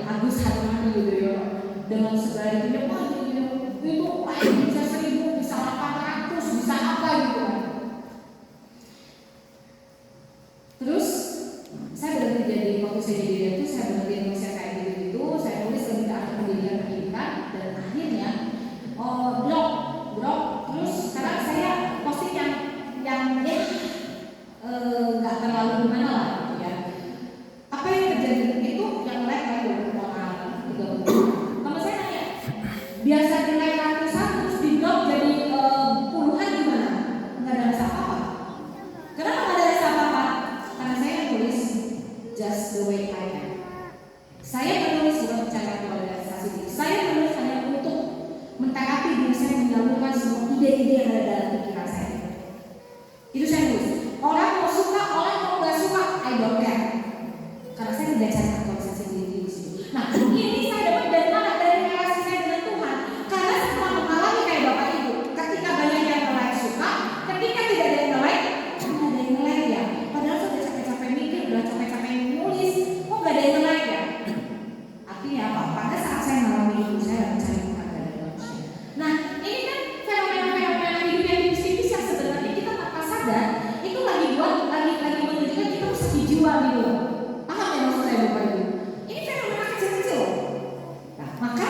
Agus Harimurti Yudhoyono dengan segala itunya, wah itu bisa 1000, bisa 800, bisa apa gitu kan. Terus saya berhenti jadi, waktu saya jadi direktur saya berhenti nulis kayak gitu, saya nulis lebih ke arah pendidikan dan akhirnya blog. Terus sekarang saya posting yang nggak terlalu gimana lah gitu ya. Apa yang terjadi itu yang like kayak 20 orang, 30 orang. Kalau saya nanya, biasa di like ratusan terus di blog jadi puluhan gimana? Nggak ada rasa apa-apa. Kenapa nggak ada rasa apa-apa? Karena saya tulis just the way I am. Saya menulis bukan mencari polarisasi diri. Saya menulis hanya untuk menterapi diri saya, menyalurkan semua ide-ide yang ada dalam pikiran saya. Itu saya nulis. Orang mau suka, orang mau nggak suka, I don't care. Karena saya tidak cari aktualisasi diri di situ. Nah, ini saya dapat dari mana? Dari relasi saya dengan Tuhan. Karena saya pernah mengalami kayak Bapak Ibu. Ketika banyak yang like suka, ketika tidak ada yang like, ada yang like ya. Padahal saya udah capek-capek mikir, udah capek-capek nulis, kok gak ada yang like ya? Artinya apa? Pada saat saya mengalami itu, saya mencari Tuhan dari manusia. Nah, ini kan fenomena-fenomena hidup yang tipis-tipis yang sebenarnya kita tanpa sadar itu lagi menunjukkan kita harus dijual gitu. Paham ya maksud saya Bapak Ibu? Ini fenomena kecil-kecil. Nah, maka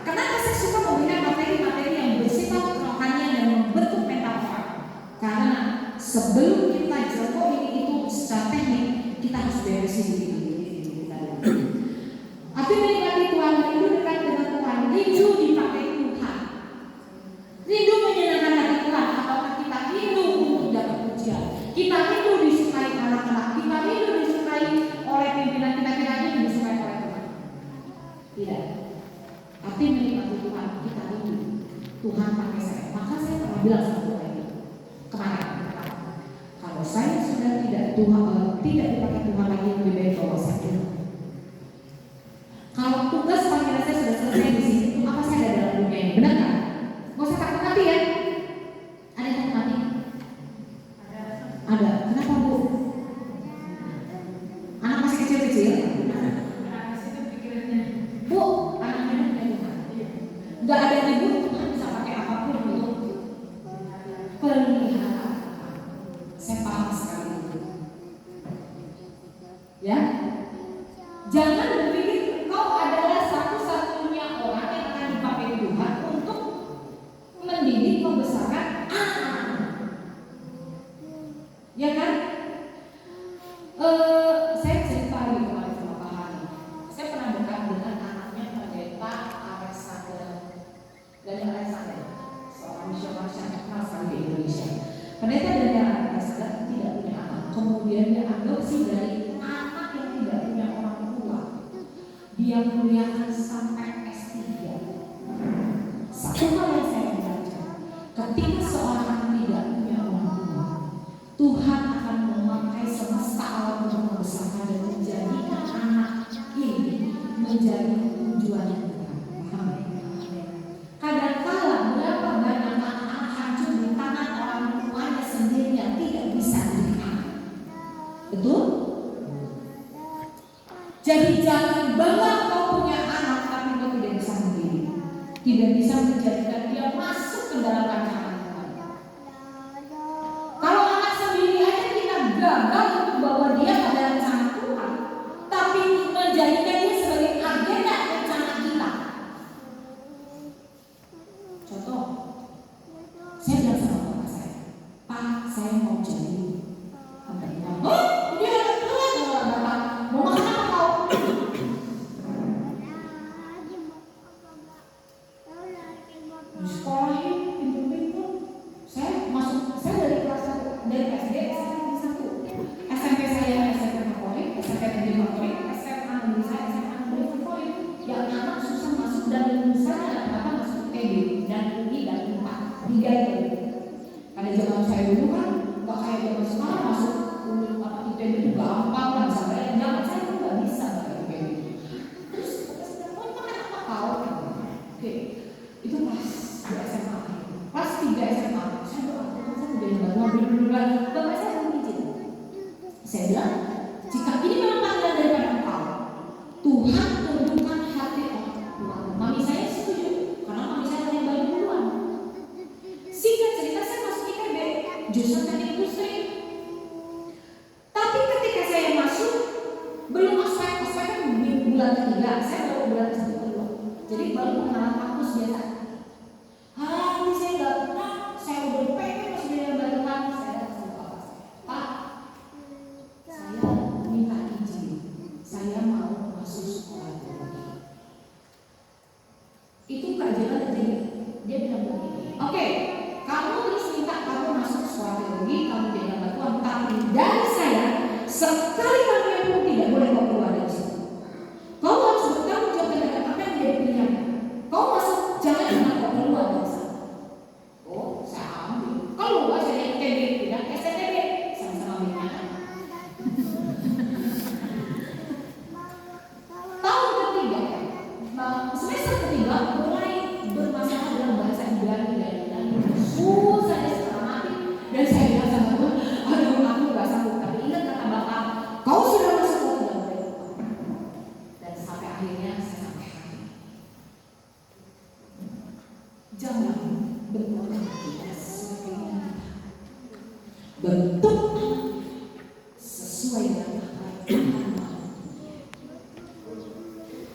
kenapa saya suka memberikan materi-materi yang bersifat rohanian dan membentuk mental orang? Karena sebelum kita jago ini itu secara teknik, kita harus beresin diri kita. Tapi menikmati Tuhan, rindu dekat dengan Tuhan, rindu dipakai Tuhan, rindu menyenangkan hati Tuhan. Apakah kita rindu untuk dapat pujian? Kita rindu disukai anak-anak, kita rindu disukai oleh pimpinan kita rindu disukai oleh Tuhan? Tidak. Tapi menikmati Tuhan, kita rindu Tuhan pakai saya. Maka saya pernah bilang sama Bapak Ibu kemarin, kalau saya sudah tidak dipakai Tuhan lagi, lebih baik bawa saya. Kalau tugas panggilan saya sudah selesai di sini, itu apa saya ada dalam dunia ini? Benar kan? Gak usah takut mati ya. Ada yang takut mati? Ada. Kenapa Bu? Anak masih kecil-kecil? Bu, anaknya punya Tuhan. Gak ada ibu, Tuhan bisa pakai apapun untuk pelihara. Saya paham sekali itu. Ya, jangan berpikir kau adalah satu-satunya orang yang akan dipakai Tuhan untuk mendidik membesarkan anak. Ya kan? Saya cerita di kemarin sama Pak Hari. Saya pernah dekat dengan anaknya pendeta Alexander dari Alexander, seorang misionaris yang terkenal sekali di Indonesia. Pendeta dari Alexander tidak punya anak. Kemudian dia adopsi dari anak yang tidak punya orang tua. Dia kuliahkan sampai S3. Satu hal yang Ketika seorang tidak punya orang tua, Tuhan akan memakai semesta alam untuk membesarkan dan menjadikan anak ini menjadi tujuan yang benar. Paham ya? Kadangkala berapa banyak anak-anak hancur di tangan orang tuanya sendiri yang tidak bisa diterima. Betul? Jadi jangan bangga kau punya anak tapi kau tidak bisa mendidik, tidak bisa menjadikan dia masuk ke dalam rancangan Tuhan. Kalau anak sendiri aja kita gagal untuk bawa dia pada rencana Tuhan, tapi menjadikan dia sebagai agenda rencana kita. Contoh, saya bilang sama bapak saya, Pak, saya mau jadi hamba Tuhan. Oh, dia ada Tuhan, bapak mau makan apa kau? Di sekolahin pintu-pintu. Saya dari kelas 1, dari SD SMP 1. SMP saya SMP favorit, SMP negeri favorit, SMA negeri saya SMA negeri favorit. Yang anak susah masuk dan misalnya dapat masuk TB dan UI dan UNPAD 3 itu. Pada zaman saya dulu kan nggak kayak zaman sekarang masuk IPB itu gampang lah, bisa bayar. Zaman saya itu nggak bisa bayar IPB. Terus mau makan apa kau? Oke, itu pas di SMA. Pas 3 SMA, saya doa Tuhan, saya udah nggak mau berdua. Bapak saya belum izin. Saya bilang, jika ini memang panggilan daripada engkau, Tuhan tundukkan hati orang tua. Mami saya setuju, karena mami saya paling baik duluan. Singkat cerita saya masuk IPB, jurusan teknik industri. Tapi ketika saya masuk, belum ospek kan bulan ketiga, saya baru bulan kedua. Jadi baru mengenal kampus biasa. Ini saya nggak pernah, saya udah pengen masuk di dalam Tuhan. Saya datang sama bapak saya, Pak, saya minta izin, saya mau masuk sekolah teologi. Itu keajaiban terjadi. Dia bilang begini, oke, kamu terus minta kamu masuk sekolah teologi, kamu jadi hamba Tuhan, tapi dari saya sekali kamu yang pun tidak boleh kau keluar dari situ. Kau harus bertanggung jawab terhadap apa yang menjadi pilihan. Kau masuk, jangan pernah kau keluar dari sana. Oh, saya ambil. Keluar saya ITB, tidak STB, sama-sama ambil. Tahun ketiga, semester ketiga mulai bermasalah dalam bahasa Ibrani dan susah dan setengah mati. Dan saya bilang sama Tuhan, aduh aku nggak sanggup. Tapi ingat kata Bapak, kau sudah masuk kau tidak boleh lupa. Dan sampai akhirnya saya sampai hari. Jangan bentuk kita sesuai dengan kita. Bentuk sesuai dengan apa yang Tuhan mau.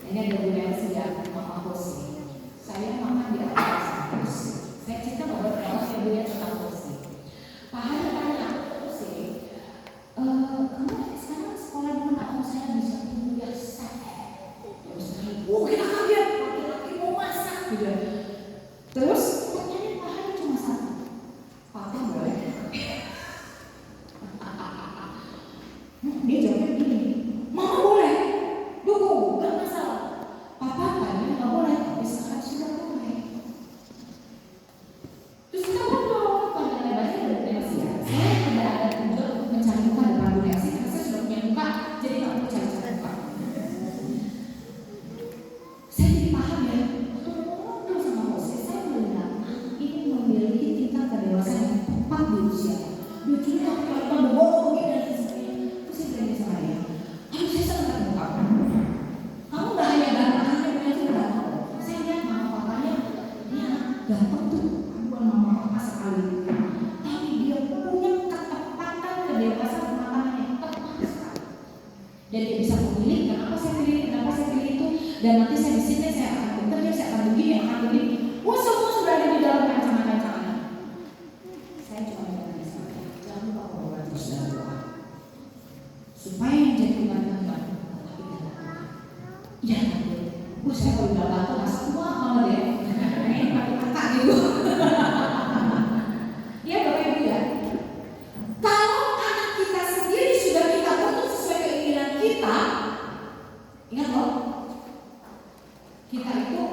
Ini ada durasi ya, Mama Hosi. Saya makan di atas kursi. Saya cerita bahwa kalau saya belajar tentang kursi. Pak Hari tanya kursi, kamu sekarang sekolah di mana? Oh, saya bisa tinggal saya. Terus kita kaget, laki-laki mau masak gitu. Terus pertanyaan Pak Hari cuma satu, Papa boleh? Dia jawabnya begini, Mama boleh, dukung, gak masalah. Papa tanya gak boleh, tapi sekarang sudah boleh. Terus kita ngobrol, pada lebarnya ada donasi ya. Saya tidak ada tujuan untuk mencari muka depan donasi, karena saya sudah punya muka, jadi gak perlu cari-cari muka. Saya jadi paham ya, ngobrol sama Jose, saya melihat ini memiliki tingkat kedewasaan yang tepat di usia. Dia cerita kalau bohong begini dan sebagainya. Terus saya bilang sama dia, aduh saya sangat terbuka. Kamu gak hanya ganteng, hanya juga ganteng. Saya lihat mama papanya, dia ganteng tuh, bukan mama papa sekali. Tapi dia punya ketepatan kedewasaan kematangan yang tepat sekali. Dan dia bisa memilih kenapa saya pilih itu. Dan nanti saya di sini saya akan bekerja, saya akan begini, akan begini. Oh, semua sudah ada di dalam rancangan-rancangan. Saya cuma bilang sama dia, jangan lupa bahwa terus dalam doa. Supaya yang jadi kebaikan Tuhan, tapi tidak Tuhan. Iya, saya kalau udah batu masa tua sama deh. Ini pakai kakak gitu. Iya Bapak Ibu ya. Kalau anak kita sendiri sudah kita bentuk sesuai keinginan kita, ingat loh, kita itu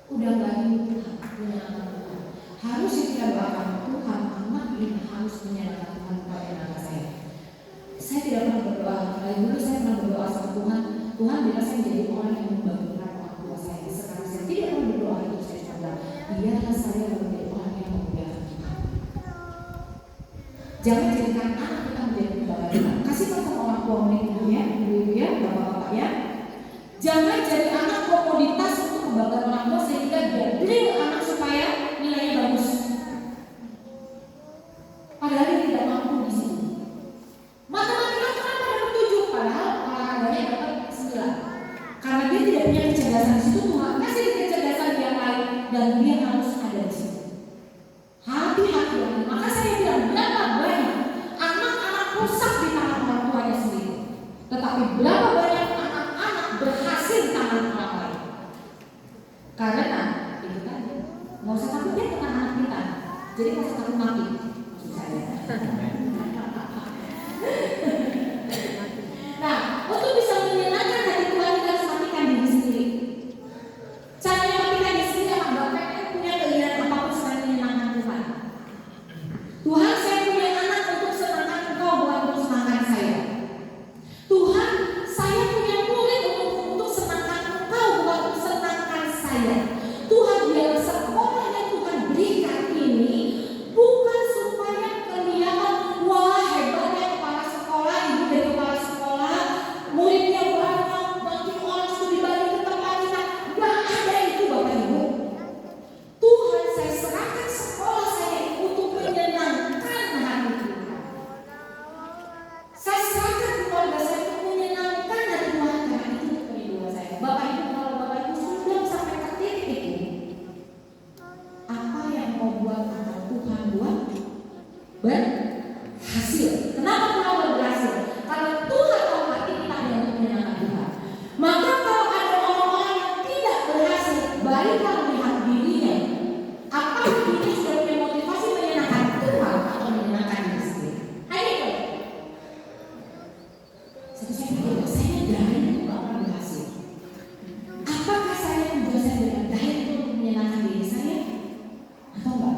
udah gak hidup Tuhan. menyenangkan Tuhan. Harus kita doakan Tuhan, anak ini harus menyenangkan Tuhan pada anak saya. Saya tidak pernah berdoa. Dulu saya pernah berdoa sama Tuhan. Tuhan bila saya menjadi orang yang membanggakan orang tua saya. Sekarang saya tidak pernah berdoa itu. Saya cuma bilang, biarlah saya menjadi orang yang memuliakan Tuhan. Jangan jadikan anak kita menjadi kebanggaan Tuhan. Kasih tahu sama orang tua ibu ya, bapak-bapak ya. Jangan jadi anak komoditas untuk kebanggaan orang tua sehingga dia drill anak supaya nilainya bagus. Padahal dia tidak mampu di situ. Matematika kenapa dapat 7 padahal olahraganya dapat 9. Karena dia tidak punya kecerdasan di situ, Tuhan kasih kecerdasan yang lain dan dia harus ada di situ. Hati-hati. Maka saya bilang berapa banyak anak-anak rusak di tangan orang tuanya sendiri, tetapi berapa banyak anak-anak berhasil di tangan orang lain. Karena itu tadi, nggak usah takut ya tentang anak kita. Jadi nggak usah takut mati. Maksud saya. Nah, untuk bisa menyenangkan hati Tuhan kita harus matikan diri sendiri. Caranya matikan diri sendiri apa? Bapak punya keinginan apapun selain menyenangkan Tuhan. Tuhan, saya punya anak untuk senangkan Engkau, bukan untuk senangkan saya. Tuhan, saya punya murid untuk senangkan Engkau, bukan untuk senangkan saya. Tuhan, biar sekolah yang Tuhan berikan ini bukan supaya kelihatan wah hebatnya kepala sekolah, ibu dari kepala sekolah, muridnya banyak, banyak orang studi banding ke tempat kita. Gak ada itu Bapak Ibu. Tuhan, saya serahkan sekolah saya untuk menyenangkan hati Tuhan. Saya serahkan keluarga saya untuk menyenangkan hati Tuhan, karena itu kehidupan saya. Bapak Ibu, kalau Bapak Ibu sudah sampai ke titik itu, apa yang mau buat anak Tuhan buat berhasil. Kenapa Tuhan berhasil? Karena Tuhan tahu hati kita yang untuk menyenangkan Tuhan. Maka kalau ada orang-orang yang tidak berhasil, baiklah melihat dirinya. Apakah dirinya sudah punya motivasi menyenangkan Tuhan atau menyenangkan diri sendiri? Ayo. Satu saya pikir, saya dari itu gak pernah berhasil. Apakah saya membuat saya dengan daya itu untuk menyenangkan diri saya? Atau enggak?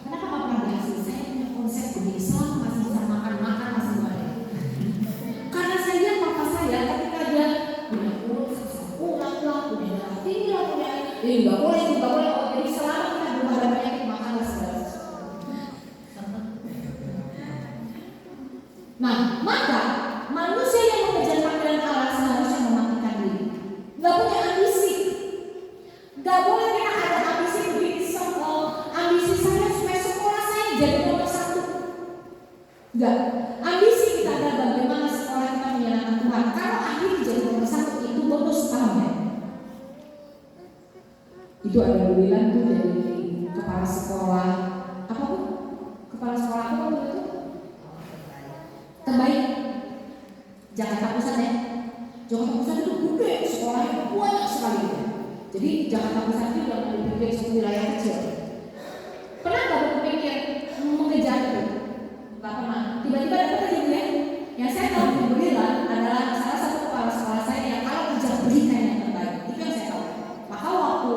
Kenapa gak pernah berhasil? Saya punya konsep begini, selama masih bisa makan masih boleh. Karena saya lihat papa saya ketika dia punya urut, pulang, punya darah tinggi, punya nggak boleh. Oh, jadi selama kita belum ada penyakit makanlah segala sesuatu. Nah, maka manusia yang mengejar panggilan Allah seharusnya mematikan diri. Gak punya ambisi. Gak boleh kita ada ambisi begini. Ambisi saya supaya sekolah saya jadi nomor 1. Gak. Ambisi kita adalah bagaimana sekolah kita menyenangkan Tuhan. Kalau akhirnya jadi nomor 1 itu bonus tahunnya. Itu ada bilang tuh dari kepala sekolah apa bu? Kepala sekolah apa itu? Terbaik Jakarta Pusat ya. Jakarta Pusat itu gede, sekolahnya banyak sekali. Jadi Jakarta Pusat itu jangan dipikir satu wilayah kecil. Pernah nggak berpikir mengejar itu? Nggak pernah. Tiba-tiba dapat aja ya. Yang saya tahu di Berilan adalah salah satu kepala sekolah saya yang kalau kerja berikan yang terbaik. Itu yang saya tahu. Maka waktu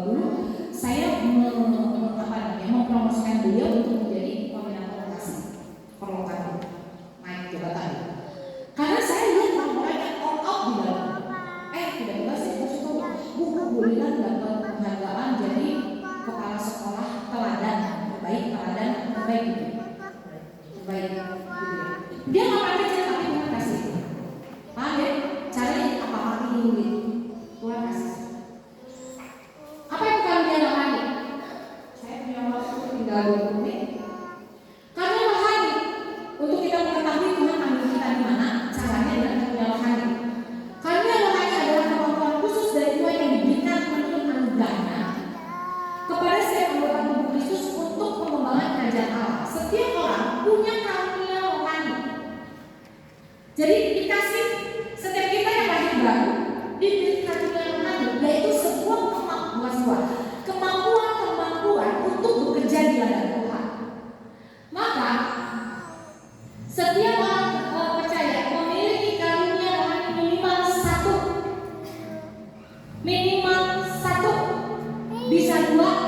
dulu saya mempromosikan beliau untuk menjadi koordinator lokasi perlokan naik jabatan. Karena saya lihat orang-orang yang all out di dalam. Tiba-tiba saya kasih tahu, Bu Berilan dapat penghargaan jadi kepala sekolah teladan terbaik gitu. Terbaik gitu. Dia nggak pernah kerja tapi Tuhan kasih. Paham ya? Caranya apa hati ini? Tuhan kasih. Apa yang bukan dia rohani? Saya punya waktu tinggal 20 menit. Karena rohani untuk kita mengetahui Tuhan ambil kita di mana, caranya adalah kita punya rohani. Karena rohani adalah kemampuan khusus dari Tuhan yang diberikan menurut anugerahnya kepada setiap anggota tubuh Kristus untuk pengembangan kerajaan Allah. Setiap orang punya karunia rohani. Jadi dikasih setiap kita yang lahir baru diberi karunia rohani, yaitu sebuah kemampuan untuk bekerja di hadapan Tuhan. Maka setiap orang percaya memiliki karunia rohani minimal 1, bisa 2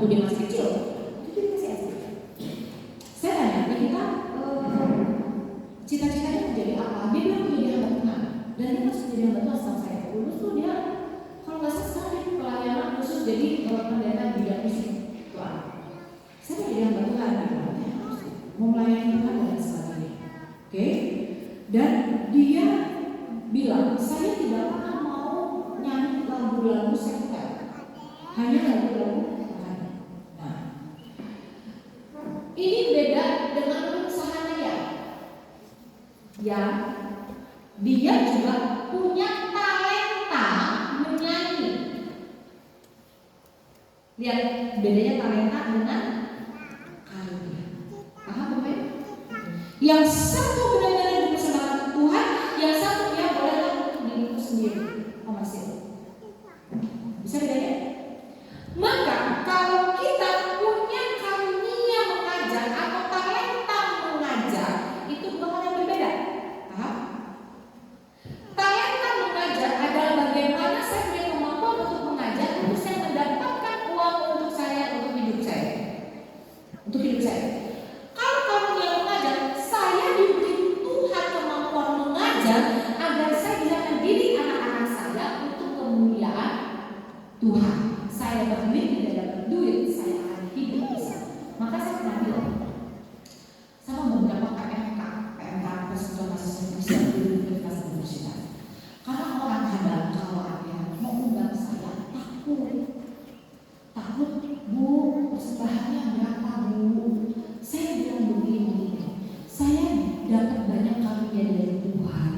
dia masih kecil, itu dia masih SD. Saya tanya, kita cita-citanya menjadi apa? Dia bilang menjadi hamba Tuhan. Dan dia masih menjadi hamba Tuhan sama saya. Lulus tuh dia, kalau nggak salah sekarang dia pelayanan khusus jadi pendeta bidang musik Tuhan. Saya mau jadi hamba Tuhan, mau melayani Tuhan dan sebagainya. Oke? Dan dia bilang, saya tidak pernah mau nyanyi lagu-lagu sekuler, hanya lagu-lagu Tuhan. Nah, ini beda dengan perusahaan ya. Dia juga punya talenta menyanyi. Lihat bedanya talenta dengan karunia. Paham Bapak? Yang satu benar-benar dipersembahkan Tuhan, yang satu dia boleh lakukan diriku sendiri, komersil. Bisa bedanya? Maka kalau kita punya karunia mengajar atau talenta mengajar, itu dua hal yang berbeda. Paham? Talenta mengajar adalah bagaimana saya punya kemampuan untuk mengajar, untuk saya mendapatkan uang untuk saya, untuk hidup saya. Untuk hidup saya. Kalau karunia mengajar, saya diberi Tuhan kemampuan mengajar agar saya bisa mendidik anak-anak saya untuk kemuliaan Tuhan. Saya dapat duit, tidak dapat duit, saya akan hidup bisa. Maka saya pernah bilang sama beberapa PMK persatuan mahasiswa Indonesia di universitas. Karena orang kadang kalau ada mau undang saya takut Bu, persembahannya berapa Bu? Saya bilang begini, saya dapat banyak karunia dari Tuhan,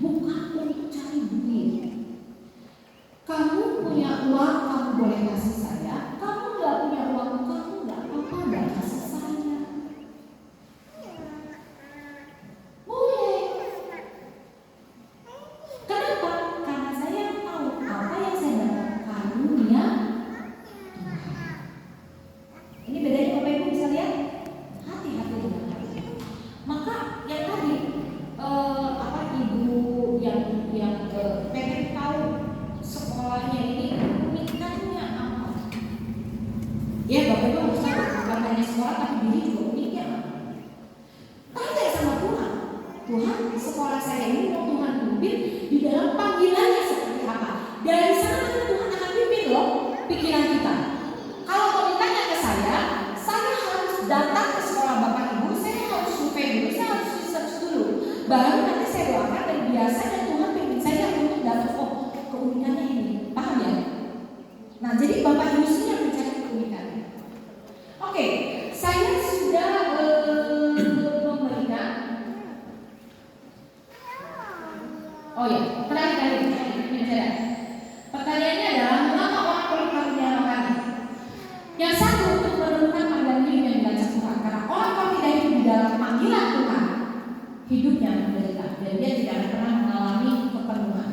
bukan untuk cari duit. Kamu punya uang, kamu boleh kasih saya. Kamu nggak punya uang, kamu nggak apa-apa, nggak kasih saya. Boleh. Kenapa? Karena saya tahu apa yang saya dapat karunia Tuhan. Ini bedanya Bapak Ibu bisa lihat. Hati-hati dengan karunia. Maka yang tadi ibu yang pengen tahu sekolahnya ini uniknya apa? Ya Bapak Ibu harus tahu bukan hanya sekolah tapi diri juga uniknya apa? Tanya sama Tuhan. Tuhan, sekolah saya ini mau Tuhan pimpin di dalam panggilannya seperti apa? Dari sana nanti Tuhan akan pimpin loh pikiran kita. Kalau mau ditanya ke saya harus datang ke sekolah Bapak Ibu, saya harus survei dulu, saya harus research dulu. Baru nanti saya doakan dan biasanya Tuhan pimpin saya untuk dapat keunikannya ini. Paham ya? Nah, jadi Bapak Ibu sendiri yang mencari keunikannya. Oke, saya sudah memberikan. Oh ya, terakhir ini saya. Pertanyaannya adalah mengapa orang perlu karunia rohani? Yang satu untuk menemukan panggilan hidup yang dibaca Tuhan. Karena orang kalau tidak hidup di dalam panggilan Tuhan, hidupnya menderita dan dia tidak akan pernah mengalami kepenuhan.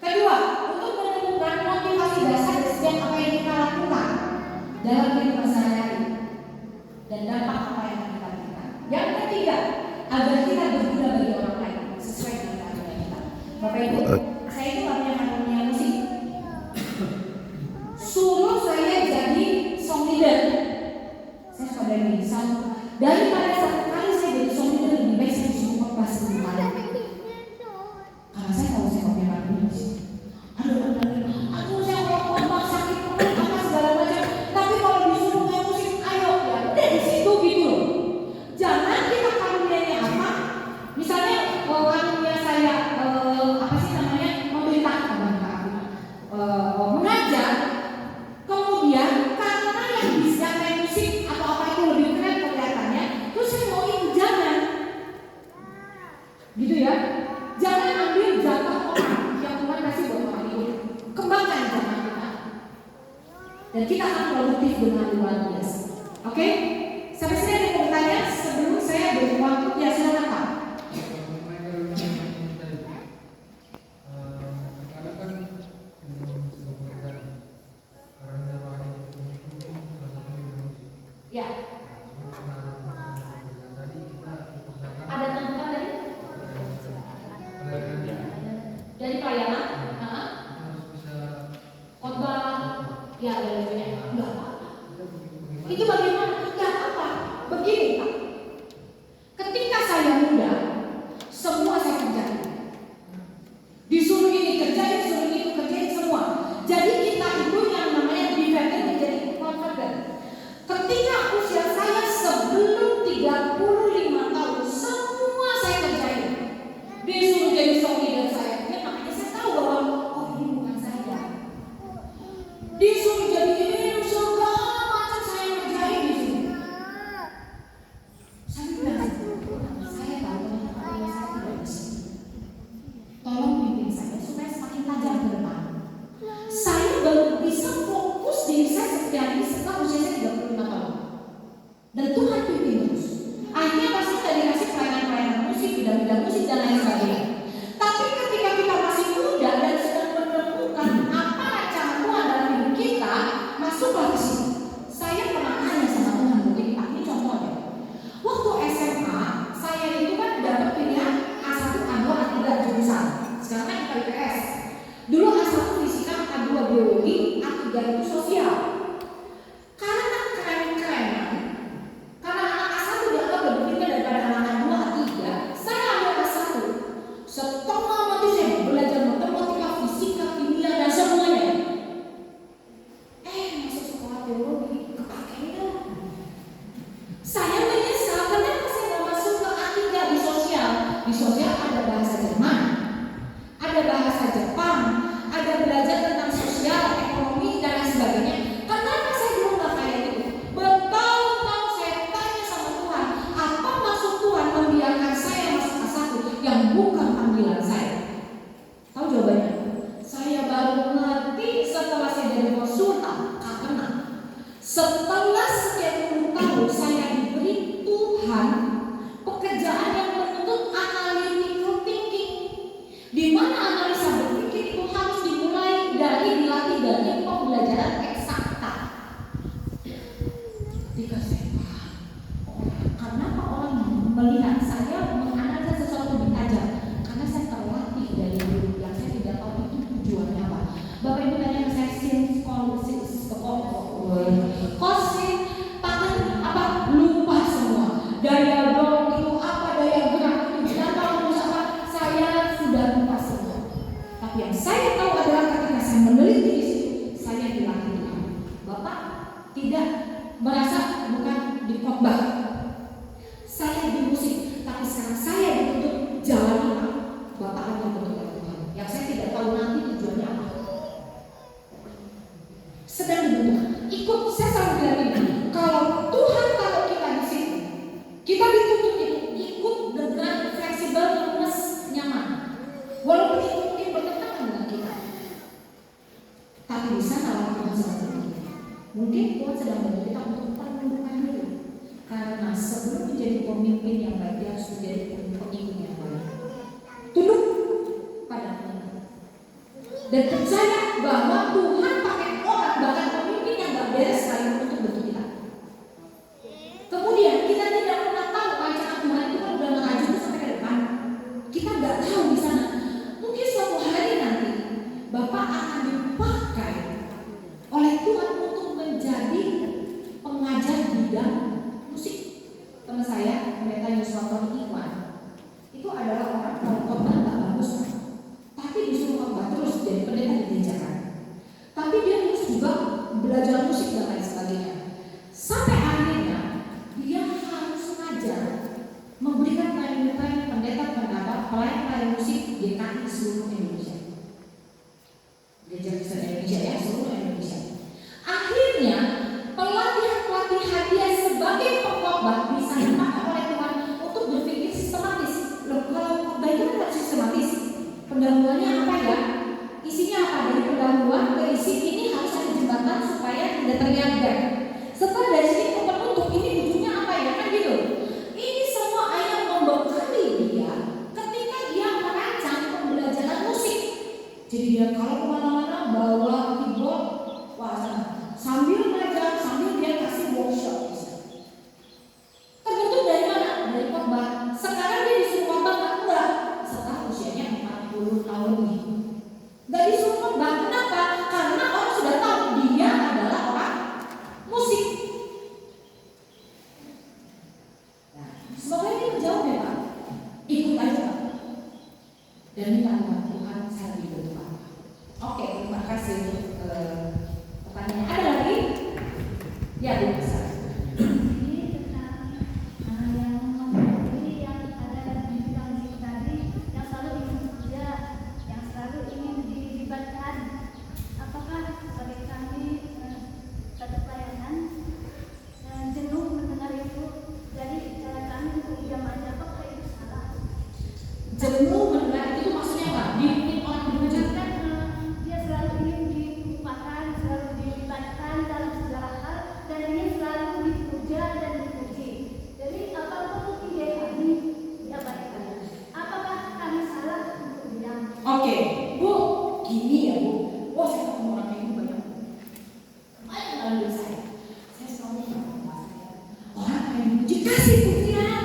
Kedua, untuk menemukan motivasi dasar dari setiap apa yang kita lakukan dalam kehidupan sehari-hari dan dampak apa yang kita lakukan. Yang ketiga, agar kita berguna bagi orang lain sesuai dengan karunia kita. Bapak Ibu, saya itu gak punya karunia musik. Suruh saya jadi song leader. Saya suka dari sound. Daripada satu kali saya jadi song leader, lebih baik saya disuruh khotbah 10 kali. Karena saya tahu saya gak punya karunia musik. Aduh, saya kalau khotbah sakit perut apa segala macam. Tapi kalau disuruh main musik, ayo ya udah di situ gitu loh. Jangan kita karunianya apa? Misalnya karunia saya memberitakan mengajar. Kemudian karena yang bisa main musik atau apa itu lebih keren kelihatannya, terus saya mau itu jangan, gitu ya. Jangan ambil jatah orang yang Tuhan kasih buat orang itu. Kembangkan jatah kita, dan kita akan produktif dengan luar biasa. Oke? Sampai sini ada yang bertanya sebelum saya beri waktu. Ya silakan Pak. Ya. Ada tambahan dari pelayanan? Khotbah? Ya, ada banyak. Enggak apa-apa. Itu bagaimana? Ya apa? Begini Pak, ketika saya muda, semua saya kerjain. Disuruh ini kerjain, disuruh itu kerjain semua. Jadi kita itu yang namanya defender menjadi confident. Ketika usia saya sebelum 35 tahun, semua saya kerjain. Disuruh jadi suami dan saya, ya makanya saya tahu bahwa oh ini bukan saya. Disuruh jadi ini, segala macam saya kerjain di sini. Saya bilang, saya tahu bahwa saya tidak bisa. Tolong pimpin saya supaya semakin tajam ke depan. Saya baru bisa fokus diri saya seperti ini setelah usia saya 35 tahun. Dan Tuhan pimpin terus. Akhirnya pasti saya dikasih pelayanan-pelayanan musik, bidang-bidang musik dan lain sebagainya. Tapi ketika kita masih muda dan sedang menemukan apa rencana Tuhan dalam hidup kita, masuklah ke sini. Saya pernah tanya sama Tuhan begini, Pak, ini contohnya. Waktu SMA, saya itu kan dapat pilihan A1, A2, A3 jurusan. Sekarang kan IPS. Dulu A1 fisika, A2 biologi, A3 itu sosial. Karena keren-kerenan, karena anak A1 dianggap lebih pintar daripada anak A2, A3, saya ambil A1. Setengah mati saya belajar matematika, fisika, kimia, dan semuanya. Masuk sekolah teologi, kepake enggak? Saya menyesal, kenapa saya nggak masuk ke A3 di sosial? Di sosial ada bahasa Jerman, ada bahasa Jepang, ada belajar tentang sosial, ekonomi, dan lain sebagainya. Kenapa saya dulu nggak kayak gitu? Bertahun-tahun saya tanya sama Tuhan, apa maksud Tuhan membiarkan saya masuk A1 yang bukan panggilan saya? Tahu jawabannya? Saya baru ngerti setelah saya jadi konsultan, karena setelah sekian puluh tahun saya diberi Tuhan pekerjaan yang menuntut analytical thinking, di mana analisa berpikir itu harus dimulai dilatih dari pembelajaran eksakta. Ketika saya paham, kenapa orang melihat saya menganalisa sesuatu lebih tajam? Karena saya terlatih dari dulu yang saya tidak tahu itu tujuannya apa. Bapak Ibu tanya ke saya kosin, tangan apa? Lupa semua. Daya dorong itu apa? Daya gerak itu kenapa? Rumus apa? Saya sudah lupa semua. Tapi yang saya tahu adalah ketika saya meneliti di situ, saya dilatih Tuhan. Bapak tidak merasa bukan di khotbah. Saya di musik, tapi sekarang saya dituntut jalan apa? Bapak akan dituntut oleh Tuhan. Yang saya tidak tahu nanti tujuannya apa. Sedang dibutuhkan. Ikut, saya selalu bilang ini. Kalau Tuhan taruh kita di situ, kita dituntut ikut dengan fleksibel, lunas, nyaman. Walaupun itu mungkin bertentangan dengan kita. Tapi di sana Allah Tuhan sedang berkata. Mungkin Tuhan sedang membantu kita untuk penundukan diri. Karena sebelum menjadi pemimpin yang baik, dia harus menjadi pengikut yang baik. Tunduk pada Tuhan. Dan percaya bahwa Tuhan pakai orang, bahkan pemimpin yang gak beres sekali untuk bentuk kita. Kemudian kita tidak pernah tahu rencana Tuhan itu kan udah mengacu sampai ke depan. Kita gak tahu di sana. Mungkin suatu hari nanti Bapak akan dipakai oleh Tuhan untuk menjadi pengajar bidang musik. Teman saya, pendeta Yuswaton Iwan, itu adalah orang kalau khotbah gak bagus, tapi disuruh khotbah terus jadi pendeta di gereja kan. Tapi dia terus juga belajar musik dan lain sebagainya. Sampai akhirnya dia harus mengajar, memberikan pelayanan pendeta pendapat pelayanan musik GKI seluruh Indonesia. Gereja Kristen Indonesia ya, seluruh Indonesia. Akhirnya pelatihan dia sebagai pengkhotbah bisa dipakai oleh Tuhan untuk berpikir sistematis. Loh, kalau khotbah itu kan harus sistematis. Pendahuluannya apa ya? Isinya apa? Dari pendahuluan ke isi ini harus ada jembatan supaya tidak terlihat gap. Setelah dari sini ke penutup ini ujungnya apa ya? Kan gitu. Ini semua ayat membekali dia ketika dia merancang pembelajaran musik. Jadi dia kalau kemana-mana bawa keyboard, wah sambil ngajar, sambil dia kasih workshop. Terbentuk dari mana? Dari khotbah. Sekarang dia disuruh khotbah enggak? Setelah usianya 40 tahun lebih. Gak disuruh khotbah. Kenapa? Karena orang sudah tahu dia adalah orang musik. Ya, Bu bisa. Ini tentang yang memiliki yang ada di bidang musik tadi, yang selalu ingin bekerja, yang selalu ingin dilibatkan. Apakah sebagai kami satu pelayanan jenuh mendengar itu? Jadi cara kami untuk diam aja, apakah itu salah? Jenuh mendengar itu maksudnya apa? Dibikin orang bekerja. Kan dia selalu ingin dilupakan, selalu dilibatkan dalam segala hal, dan ingin selalu dipuja dan dipuji. Jadi apapun ide kami diabaikan. Apakah kami salah untuk diam? Oke, Bu, gini ya Bu. Wah, saya ketemu orang kayak ini banyak. Banyak dari saya. Saya selalu bilang sama saya, orang kayak dipuji kasih pujian,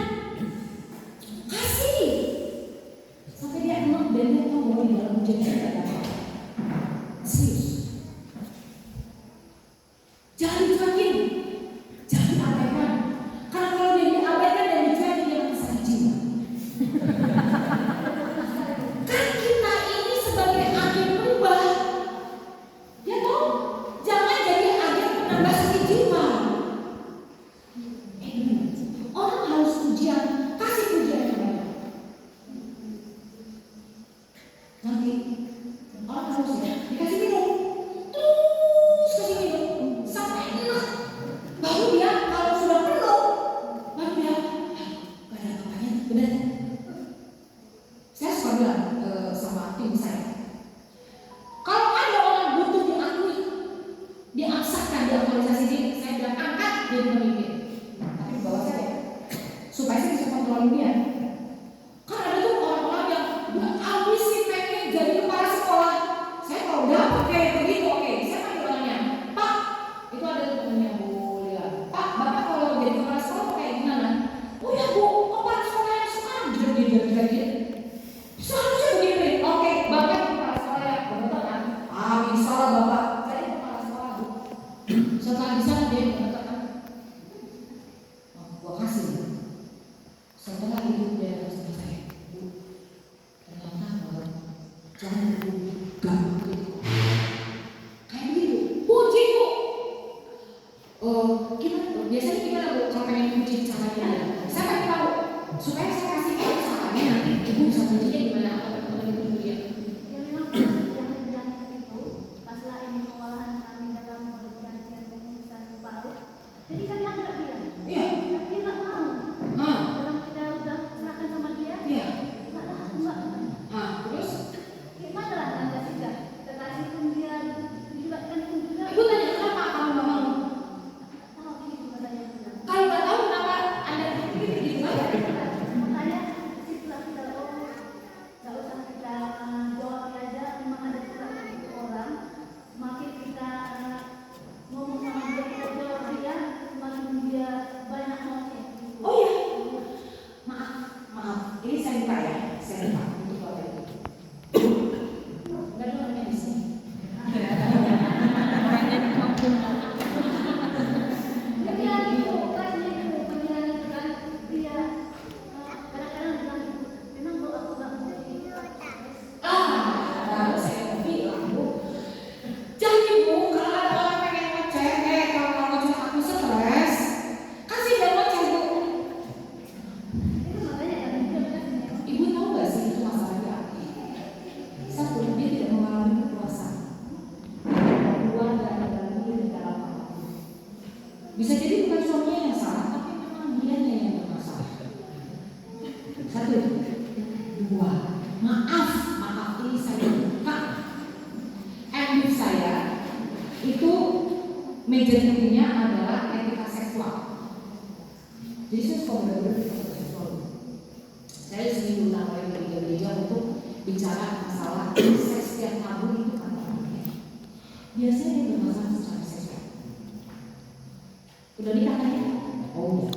kasih. Sampai dia enak dan dia tahu bahwa di dalam pujian itu ada apa. Serius. Jangan dicuekin, jangan diabaikan. Karena kalau dia diabaikan dan dicuekin dia akan sakit jiwa. Kan kita ini sebagai agen perubahan, ya toh, jangan jadi agen penambah sakit jiwa. Orang harus pujian, kasih pujian yang banyak. Nanti orang harus ya dikasih minum, terus kasih minum sampai enak. Baru dia kalau sudah penuh, baru dia gak ada apa-apanya, benar. Saya suka bilang sama tim saya, kalau ada orang butuh diakui, diabsahkan, diaktualisasi diri, saya bilang angkat jadi pemimpin. Tapi di bawah saya, supaya saya bisa kontrolin dia. Kan ada tuh orang-orang yang udah habis sih pengen jadi kepala sekolah. Saya kalau udah oke begitu oke, saya panggil orangnya, Pak, itu ada temennya Bu Lila. Pak, Bapak kalau jadi kepala sekolah kayak gimana? Oh ya Bu, kepala sekolah yang sekarang jadi. Seharusnya begini, oke, Bapak kepala sekolah ya, betul kan? Bisa lah Bapak, jadi kepala sekolah Bu. Setelah bisa dia betul kan? Oh, gua kasih. Setelah itu dia bersama saya, Bu, ternyata jangan gampang gitu. Kayak begitu, puji Bu. Gimana Bu? Biasanya gimana Bu? Kalau pengen puji caranya ada. Saya pengen tahu supaya saya kasih caranya nanti Ibu bisa pujinya gimana? Atau Ibu puji? Ya memang yang itu paslah ini pengolahan kami dalam perjanjian pengurusan paut. Jadi kami agak bilang, Iya. dia nggak mau. Dalam kita udah serahkan sama dia, Iya. enggak. Terus Gimana lah anda tidak terkasih pun dia dilibatkan pun juga. Ibu tanya kenapa kamu nggak mau? Tahu ini juga tanya bilang. Kalau nggak tahu kenapa Anda pikir gitu aja? Makanya situlah kita nggak usah kita jawab aja. Memang ada juga itu orang. Semakin kita ngomong sama dia, kita jawab dia, semakin dia banyak ngomong. Oh iya, maaf. Ini saya buka ya, saya buka untuk Bapak Ibu. Enggak ada orangnya di sini. Orangnya di kampung. Panggilan itu kan dia kadang-kadang bilang memang kalau aku nggak mau Baru saya bilang Bu. Jadi Bu, kalau ada orang pengen ngecek, kalau ngecek aku stres, kasih dia ngecek Bu. itu makanya kan Ibu tahu nggak sih itu masalahnya apa? Satu, dia tidak mengalami kekuasaan. Kedua, tidak ada diri di dalam apapun. Bisa jadi bukan suaminya yang salah, tapi memang dianya yang bermasalah. Satu, dua, maaf ini saya buka. MU saya itu majority-nya adalah etika seksual. Jadi saya suka belajar etika seksual. Saya sering diundang oleh gereja-gereja untuk bicara masalah seks yang tabu itu kan orangnya. Biasanya dia bermasalah secara seksual. Udah nikah kan ya? Oh iya.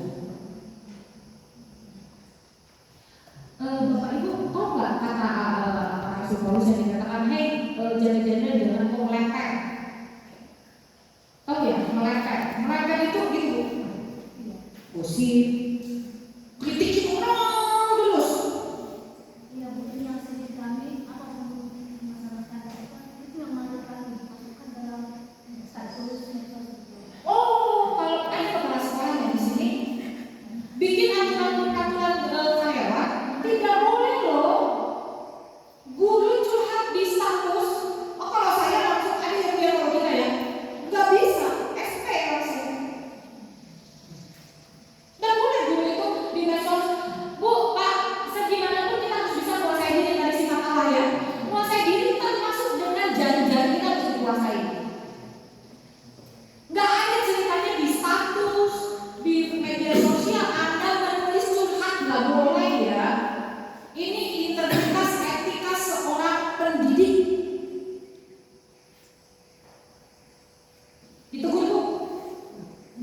Bapak Ibu tahu nggak kata Rasul Paulus yang dikatakan, hei janda-janda jangan kau melepet. Tahu ya, melepet. Melepet itu gitu. Gosip, kritikin orang terus. ya mungkin yang sedih kami apapun masalah kami itu yang masuk kami masukkan dalam status medsos. Oh, kalau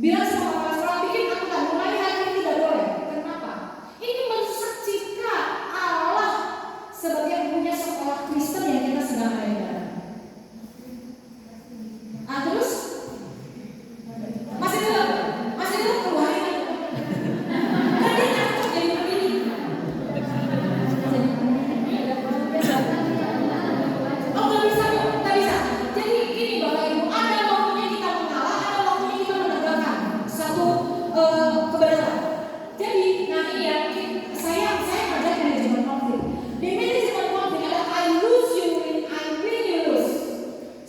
Bilang sama kepala sekolah, bikin angkutan, mulai hari ini tidak boleh. Kenapa? Ini merusak citra Allah sebagai punya sekolah Kristen yang kita sedang ada di dalam. Terus masih dulu keluarin. Kan dia cocok jadi begini. Oh nggak bisa Bu, nggak bisa. Jadi gini Bapak Ibu, ada waktunya kita mengalah, ada waktunya kita menegakkan satu kebenaran. Jadi nanti ya, saya ngajar manajemen konflik. Di manajemen konflik ada I lose you win, I win you lose.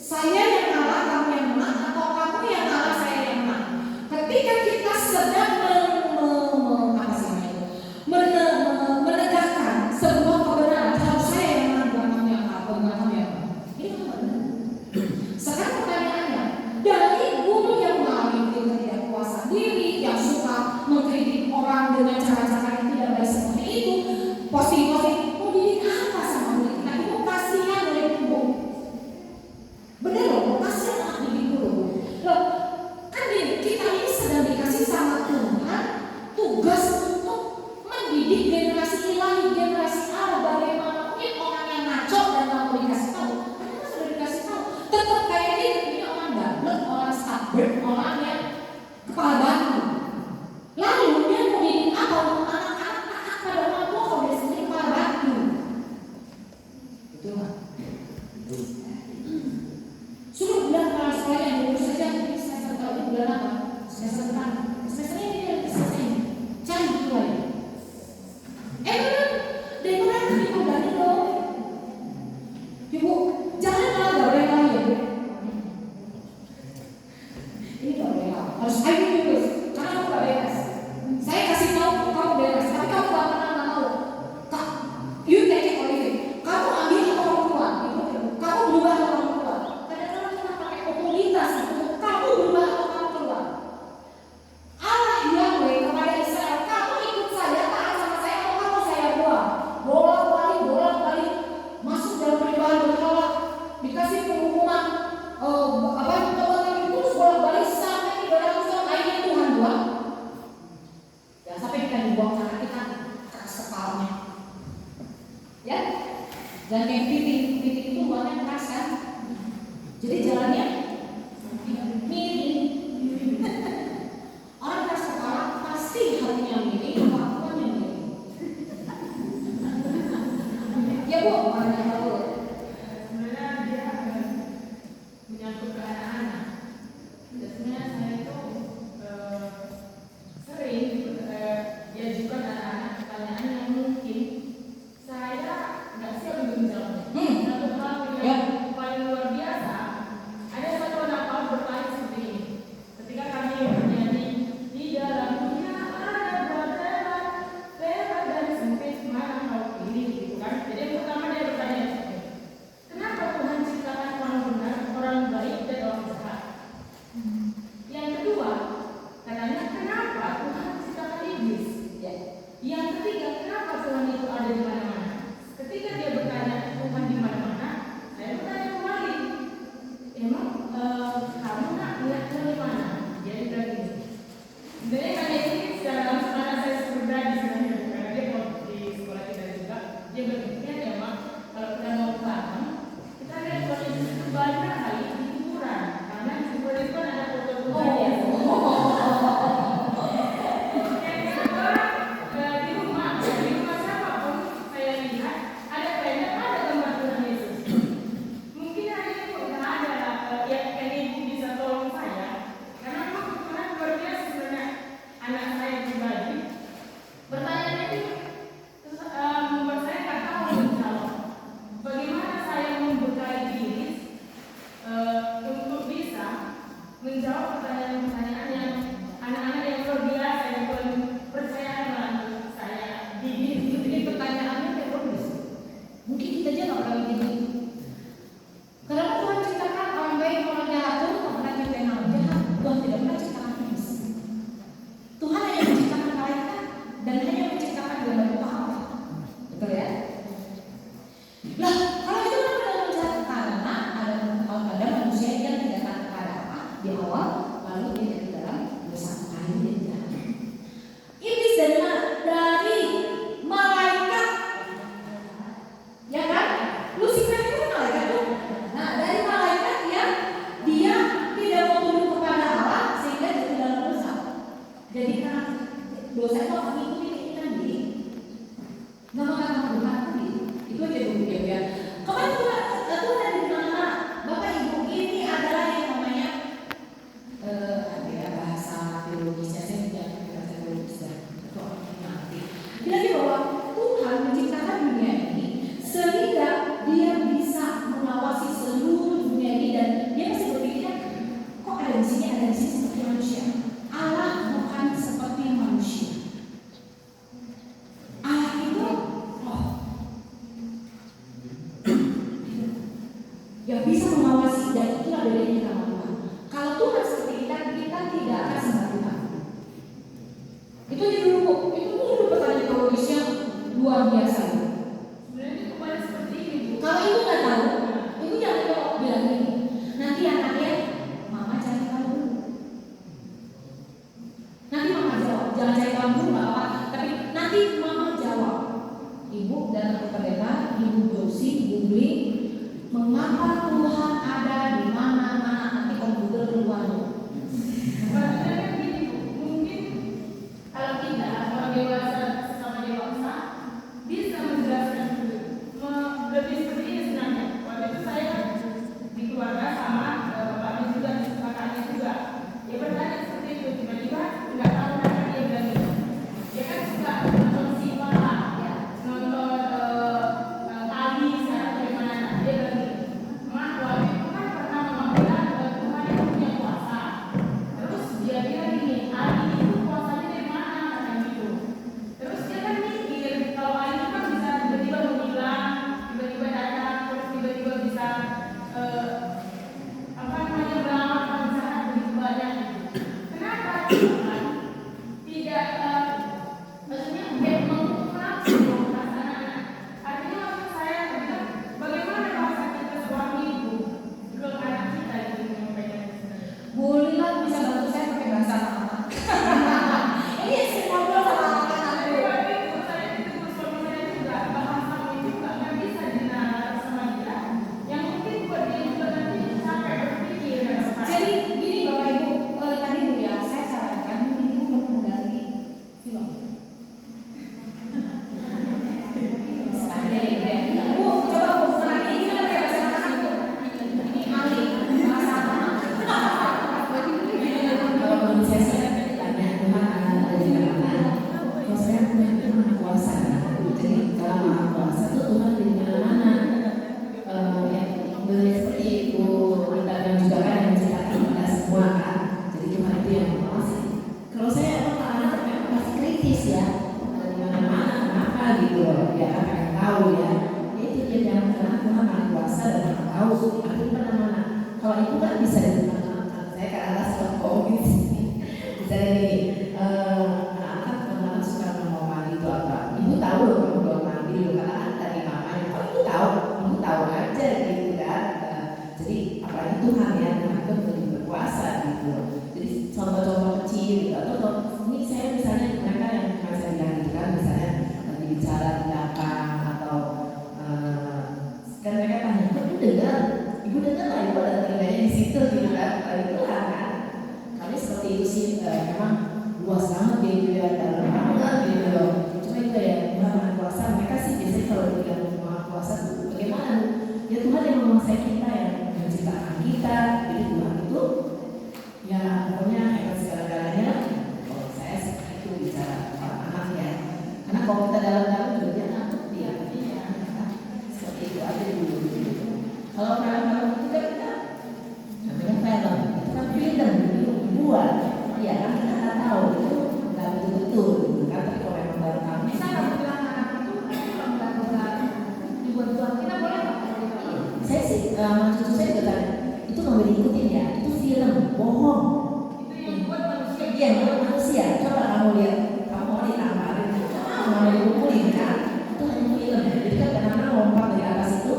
Saya yang kalah, kamu yang menang, atau kamu yang kalah, saya yang menang. Ketika kita sedang menegakkan sebuah kebenaran, harus saya yang menang, bukan kamu yang kalah, bukan kamu yang menang. Ini kan benar. Sekarang pertanyaannya, dari guru yang mengalami ketidakpuasan diri, yang suka mengkritik orang dengan cara-cara yang tidak baik seperti itu, posting-posting, mau didik apa sama murid kita? Itu kasihan oleh guru. Bener loh, kasihan anak didik guru. Loh, kan kita ini sedang dikasih sama Tuhan tugas untuk mendidik generasi ilahi, generasi Allah. Bagaimana mungkin orang yang ngaco dan nggak mau dikasih tahu? Karena sudah dikasih tahu, tetap kayak ini orang dablek, orang stubborn, orang yang kepala batu. Lalu dia mau didik apa untuk anak-anak taat pada orang tua kalau dia sendiri kepala batu? Betul nggak? Suruh bilang kepala sekolah yang lulus saja, ini semester tahun ini bulan apa? Semester depan. Semester ini dia selesai. Cari dulu aja. Bener, daripada ibu berani loh. Ibu, jangan malah gak boleh lagi ya Bu. Ini gak boleh lagi. Harus ayo lulus, karena kamu gak beres. Saya kasih tahu kamu beres, tapi kamu gak pernah gak mau. You take it or leave it. Kamu ambil orang tua, kamu berubah orang tua. Kadang-kadang kita pakai komunitas untuk kamu berubah atau kamu keluar. Allah Yahweh kepada Israel, kamu ikut saya, taat sama saya, atau kamu saya buang. Bolak-balik masuk dalam perubahan bertolak, dikasih pengumuman terus bolak-balik sampai 300 tahun akhirnya Tuhan buang. Ya sampai kita dibuang karena kita keras kepalanya. Ya, dan kayak piting itu buatnya keras kan. Jadi jalannya miring. Orang keras kepala pasti hatinya miring, kelakuannya miring. Ya Bu, mana tahu? Sebenarnya dia menyangkut ke anak-anak. Biasanya saya itu sering diajukan anak-anak pertanyaan yang mungkin saya nggak siap untuk menjawabnya. Satu hal yang paling luar biasa, ada satu anak PAUD bertanya seperti ini. Ketika kami bernyanyi di dalam dunia ada bertelan, lebar dan sempit, mana kau pilih, gitu kan? Jadi yang pertama dia bertanya seperti ini. Kenapa Tuhan ciptakan orang benar, orang baik dan orang jahat? Yang kedua, katanya kenapa Tuhan ciptakan iblis? Ya. Yang ketiga, kenapa Tuhan itu ada di mana-mana? Ketika dia bertanya Tuhan di mana-mana, saya bertanya kembali, emang kamu nak lihat Tuhan di mana? Dia bilang gini. Sebenarnya hanya ini secara langsung karena saya pribadi sebenarnya, karena dia mau di sekolah kita juga. Dia berpikir ya mak, kalau kita mau paham, kita lihat Tuhan itu banyak kali di kuburan, karena di kuburan itu kan ada foto Tuhan ya. Di rumah siapapun saya lihat ada banyak ada gambar Tuhan Yesus. Mungkin hari ini pun ada yang ibu bisa tolong saya, karena aku kebetulan luar biasa sebenarnya anak saya pribadi. Pertanyaannya itu membuat saya nggak tahu menjawab. Bagaimana saya membekali diri untuk bisa menjawab pertanyaan-pertanyaan yang anak-anak yang luar biasa yang Tuhan percayakan saya didik. Ini pertanyaannya teroris. Mungkin kita aja nggak pernah begini. Kenapa Tuhan ciptakan orang baik, orang jahat? Tuhan nggak pernah ciptakan orang jahat. Tuhan tidak pernah ciptakan iblis. Tuhan hanya menciptakan malaikat dan hanya menciptakan gambar Tuhan Allah. Betul ya? Lah, kalau itu kan ada jahat karena ada manusia yang tidak taat kepada apa di awal lalu dia jadi dalam dosa, akhirnya dia jahat. Iblis dari malaikat, ya kan? Lucifer itu kan malaikat tuh. Nah, dari malaikat dia tidak mau tunduk kepada Allah sehingga jatuh dalam dosa. Jadi karena dosa itu akan mengikuti keinginan diri. Nggak akan mempengaruhi. Itu aja dulu ya. Kemarin Tuhan ada di mana? Bapak Ibu, ini adalah yang namanya ada bahasa teologisnya, saya tidak bahasa teologisnya. Itu orang nanti. Jadi bahwa Tuhan menciptakan dunia ini sehingga dia bisa mengawasi seluruh dunia ini dan dia pasti berpikir kok ada di sini seperti manusia. Allah bukan seperti manusia. Allah itu yang bisa mengawasi, dan itulah bedanya kita sama Tuhan. Kalau Tuhan seperti kita tidak akan sembah Tuhan. Itu aja dulu, itu pertanyaan teologisnya luar biasa. Sebenarnya itu kembali seperti ini, Bu. Kalau ibu nggak tahu, ibu jangan kok bilang gini. Nanti anaknya, mama cari tahu dulu. Nanti mama jawab, jangan cari tahu dulu nggak apa. Tapi nanti mama jawab. Ibu datang ke pendeta, ibu browsing, googling, mengapa Tuhan ada di mana-mana, nanti komputer keluar. Maksudnya kan gini, Bu. Mungkin kalau kita orang dewasa sesama dewasa bisa menjelaskan dulu. Lebih seperti ini sebenarnya. Waktu itu saya di keluarga sama bapaknya juga, kakaknya juga. Dia bertanya seperti itu, tiba-tiba nggak tahu kenapa dia bilang gitu. Dia kan suka nonton Siva, nonton Ali sekarang bagaimana. Dia bilang gitu. Mak, waktu itu kan pernah mama bilang Tuhan itu punya kuasa. Terus dia bilang gini, Ali itu kuasanya dari mana, katanya gitu. Terus dia kan mikir, kalau Ali itu kan bisa tiba-tiba menghilang, tiba-tiba datang, terus tiba-tiba bisa menyelamatkan masyarakat begitu banyak. Kenapa Tuhan tidak maksudnya mengukur langsung perasaan anak? Artinya maksud saya bilang, bagaimana bahasa kita suami ibu ke anak kita itu menyampaikan sebenarnya. Bolehlah bisa bantu saya pakai bahasa mama. Ini saya ngobrol sama anak-anak. Jadi waktu itu saya ditegur suami saya juga, bahasa itu nggak bisa dinalar sama dia. Yang mungkin buat dia juga nanti capek berpikir. Jadi gini Bapak Ibu, tadi Bu ya, saya sarankan mungkin Ibu perlu mengganti film. Bu, coba Bu, sekarang ini kita pakai bahasa anak-anak Bu. Ini alih bahasa anak. Kalau menurut saya sih tanya Tuhan ada di mana? Kalau saya punya Tuhan kuasa. Jadi kalau Maha Kuasa itu Tuhan di mana-mana. Yang benar seperti itu kita dan juga kan yang menciptakan kita semua kan. Jadi Tuhan itu yang mengawasi. Kalau saya anak memang masih kritis ya. Ada di mana-mana kenapa gitu ya kan pengen tahu ya. Itu dia yang karena Tuhan Maha Kuasa dan Maha tahu ada di mana-mana. Kalau itu kan bisa dimenangkan. Saya ke atas kok di sini. Misalnya gini, anak-anak kadang-kadang suka mau mandi itu apa? Ibu tahu loh kamu belum mandi loh karena kan tadi mamanya. Oh ibu tahu aja gitu kan. Jadi apalagi Tuhan ya, Tuhan itu lebih berkuasa gitu. Jadi contoh-contoh kecil gitu. Atau ini saya misalnya mereka yang saya bilang gitu kan, misalnya lagi bicara di belakang atau kan mereka tanya, kok ibu dengar lah ibu ada telinganya di situ gitu kan. Itu kan kami seperti itu sih memang luas banget gitu ya, dalam banget gitu loh. Cuma itu ya Tuhan Maha Kuasa. Mereka sih biasanya kalau dibilang Maha Kuasa bagaimana? Ya Tuhan yang menguasai kita, yang menciptakan kita. Jadi Tuhan itu ya pokoknya hebat segala-galanya. Kalau saya seperti itu bicara anak ya. Karena kalau kita dalam-dalam juga dia takut dia. Seperti itu aja dulu. Kalau film-film itu kan kita namanya film, itu kan film dibuat, ya kan kita nggak tahu itu nggak betul-betul, kan? Tapi kalau memang baru kami, Bisa nggak bilang anak itu kalau nggak dibuat-buat kita boleh nggak? saya sih cucu saya juga tanya, itu nggak boleh diikutin ya, itu film, bohong. Itu yang buat manusia. Iya, buat manusia. Coba kamu lihat, kamu mau ditamparin, mau dikumpulin kan? Itu hanya film. Jadi kan kadang-kadang lompat dari atas itu,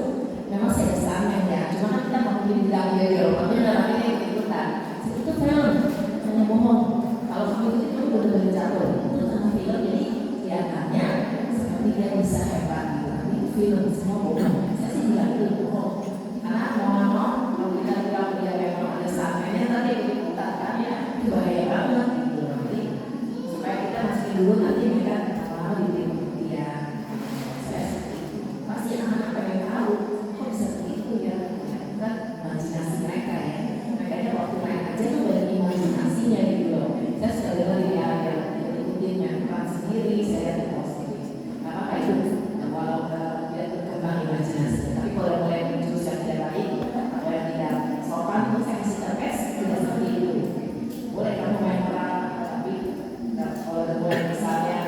memang saya kesannya ya. Cuma kan kita mau bilang dia lompatnya dalam ini ikutan. Itu film. film semua bohong. Saya sih bilang itu bohong. Karena mau kalau kita bilang dia memang ada sampainya tadi diputar kan ya, itu bahaya banget gitu nanti. Supaya kita masukin dulu nanti mereka lama di dia. Saya seperti itu. Pasti anak-anak pengen tahu kok bisa begitu ya. Kan imajinasi mereka ya. Makanya waktu main aja tuh banyak imajinasinya gitu loh. Saya suka dengar dia ikutin main peran sendiri, saya tahu sendiri. Nggak apa-apa itu. Walau dia berkembang imajinasi, tapi kalau mulai muncul yang tidak baik atau yang tidak sopan, itu saya kasih terkes tidak seperti itu. Boleh kamu main peran, tapi kalau ada mulai misalnya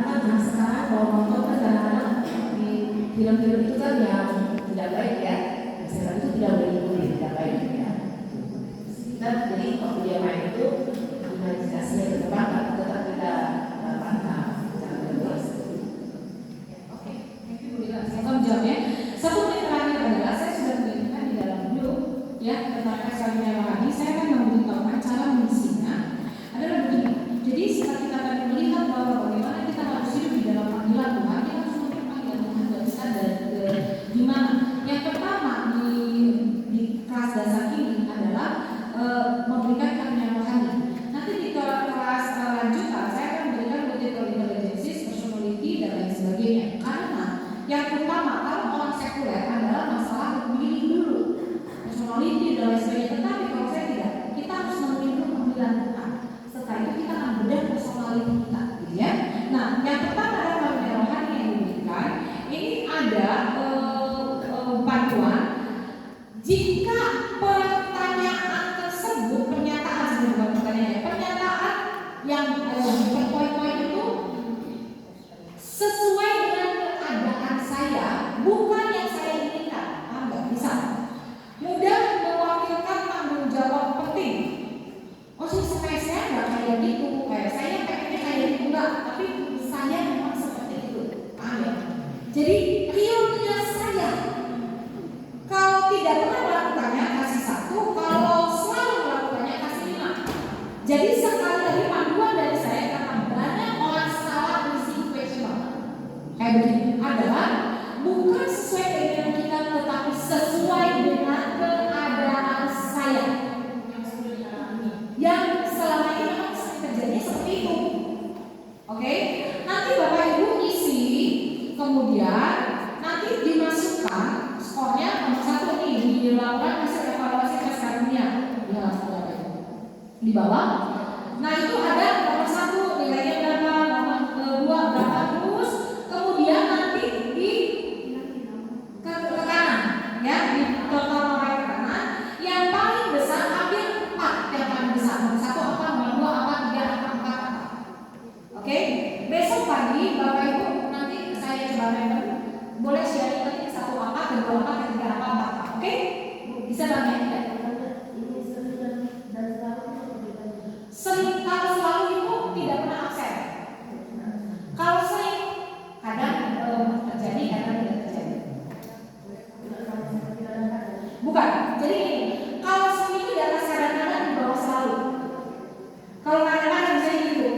karena sekarang kalau nonton kan kadang-kadang di film-film itu kan yang tidak baik ya, misalnya itu tidak boleh diikuti, tidak baik ya. Kita jadi waktu dia main itu imajinasinya berkembang, tetap kita pantau, jangan terus. Saya jawabnya. Satu menit terakhir adalah saya sudah mengingatkan di dalam grup ya tentang kasarnya rohani. Saya akan memberitahukan cara mengisinya adalah begini. Jadi setelah kita akan melihat bahwa bagaimana kita harus hidup di dalam panggilan Tuhan, kita harus melihat panggilan Tuhan dari kita dan di mana. Yang pertama di kelas dasar ini adalah memberikan karunia rohani. Nanti di kelas lanjutan saya akan memberikan multiple intelligence, personality dan lain sebagainya. Karena yang pertama, kalau orang sekuler adalah masalah memilih dulu personality dan lain sebagainya. Tetapi kalau saya tidak, kita harus memenuhi panggilan Tuhan. Setelah itu kita akan bedah personality kita, gitu ya. Nah, yang pertama adalah karunia rohani yang diberikan. Ini ada bantuan jika pertanyaan tersebut, pernyataan bukan pertanyaan, pernyataan yang berpoin-poin itu sesuai dengan keadaan saya, bukan yang saya inginkan. Misal, mudah mewakilkan tanggung jawab penting. Oh sih, saya nggak kayak gitu, kayak saya pengennya kayak gitu enggak, tapi saya memang seperti itu. Jadi realnya saya, kalau tidak pernah melakukannya kasih 1, kalau selalu melakukannya kasih 5. Jadi sekali lagi panduan dari saya karena banyak orang salah mengisi questionnaire kayak begini adalah bukan sesuai dengan kita, tetapi sesuai dengan keadaan saya yang selama ini memang terjadi seperti itu. Oke, nanti Bapak Ibu isi, kemudian nanti dimasukkan skornya nomor 1 nih dilakukan hasil evaluasi tes karunia di bawah. Nah itu ada nomor 1 nilainya berapa, nomor 2 berapa, terus kemudian nanti di ke kanan ya, di total nomor ke kanan yang paling besar ambil 4 yang paling besar, nomor 1 apa, nomor 2 apa, 3 apa, 4 apa. Oke, besok pagi Bapak Ibu nanti saya coba render, boleh sharing nanti 1 apa, 2 apa, 3 apa, 4 apa. Oke, bisa banget ya. Sering, kalau selalu itu tidak pernah absen. Kalau sering kadang terjadi, kadang tidak terjadi. Bukan, jadi ini kalau sering itu di atas kadang-kadang di bawah selalu. Kalau kadang-kadang bisa gitu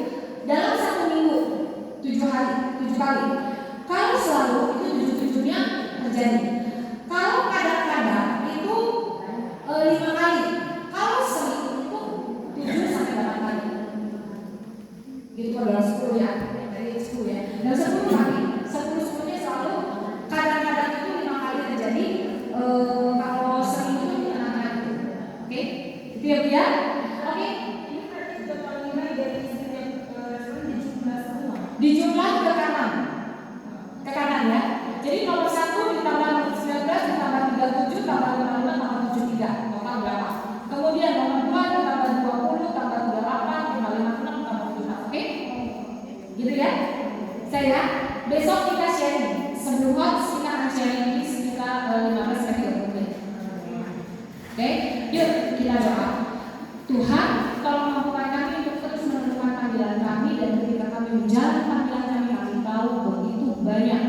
dalam 1 minggu 7 kali. Kalau selalu itu 7-7-nya terjadi. Kalau kadang-kadang itu 5 kali. Kalau sering itu 7-8 kali. Gitu kalau dalam 10 ya, dari 10 ya. Dalam 10 kali, 10-10-nya selalu kadang-kadang itu 5 kali terjadi. Kalau sering itu 5 kali. Oke? Itu ya Bu ya? Oke? Ini berarti sudah paling nilai dari setiap dijumlah semua. Dijumlah ke kanan. Ke kanan ya. Jadi nomor 1 ditambah 19 ditambah 37 tambah 55 tambah 73. Total berapa? Kemudian nomor 2 ditambah 20 tambah 38 tambah 56 tambah 75. Oke? Gitu ya. Saya besok kita sharing. Sebelum hots kita akan sharing ini sekitar 15-30 menit. Oke? Yuk kita doa. Tuhan, tolong mampukan kami untuk terus menemukan panggilan kami, dan ketika kami menjalani panggilan kami tahu begitu banyak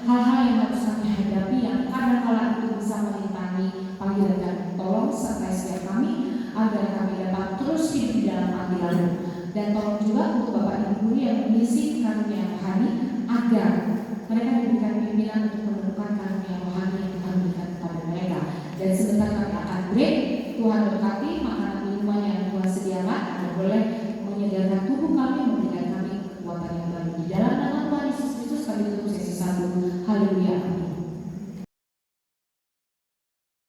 hal-hal yang harus kami hadapi yang kadang-kala itu bisa merintangi panggilan kami. Tolong sertai setiap kami agar kami dapat terus hidup di dalam panggilan-Mu, dan tolong juga untuk Bapak Ibu yang mengisi karunia rohani agar mereka diberikan pimpinan untuk menemukan karunia rohani yang Tuhan berikan kepada mereka. Dan sebentar kami akan break. Tuhan berkati makanan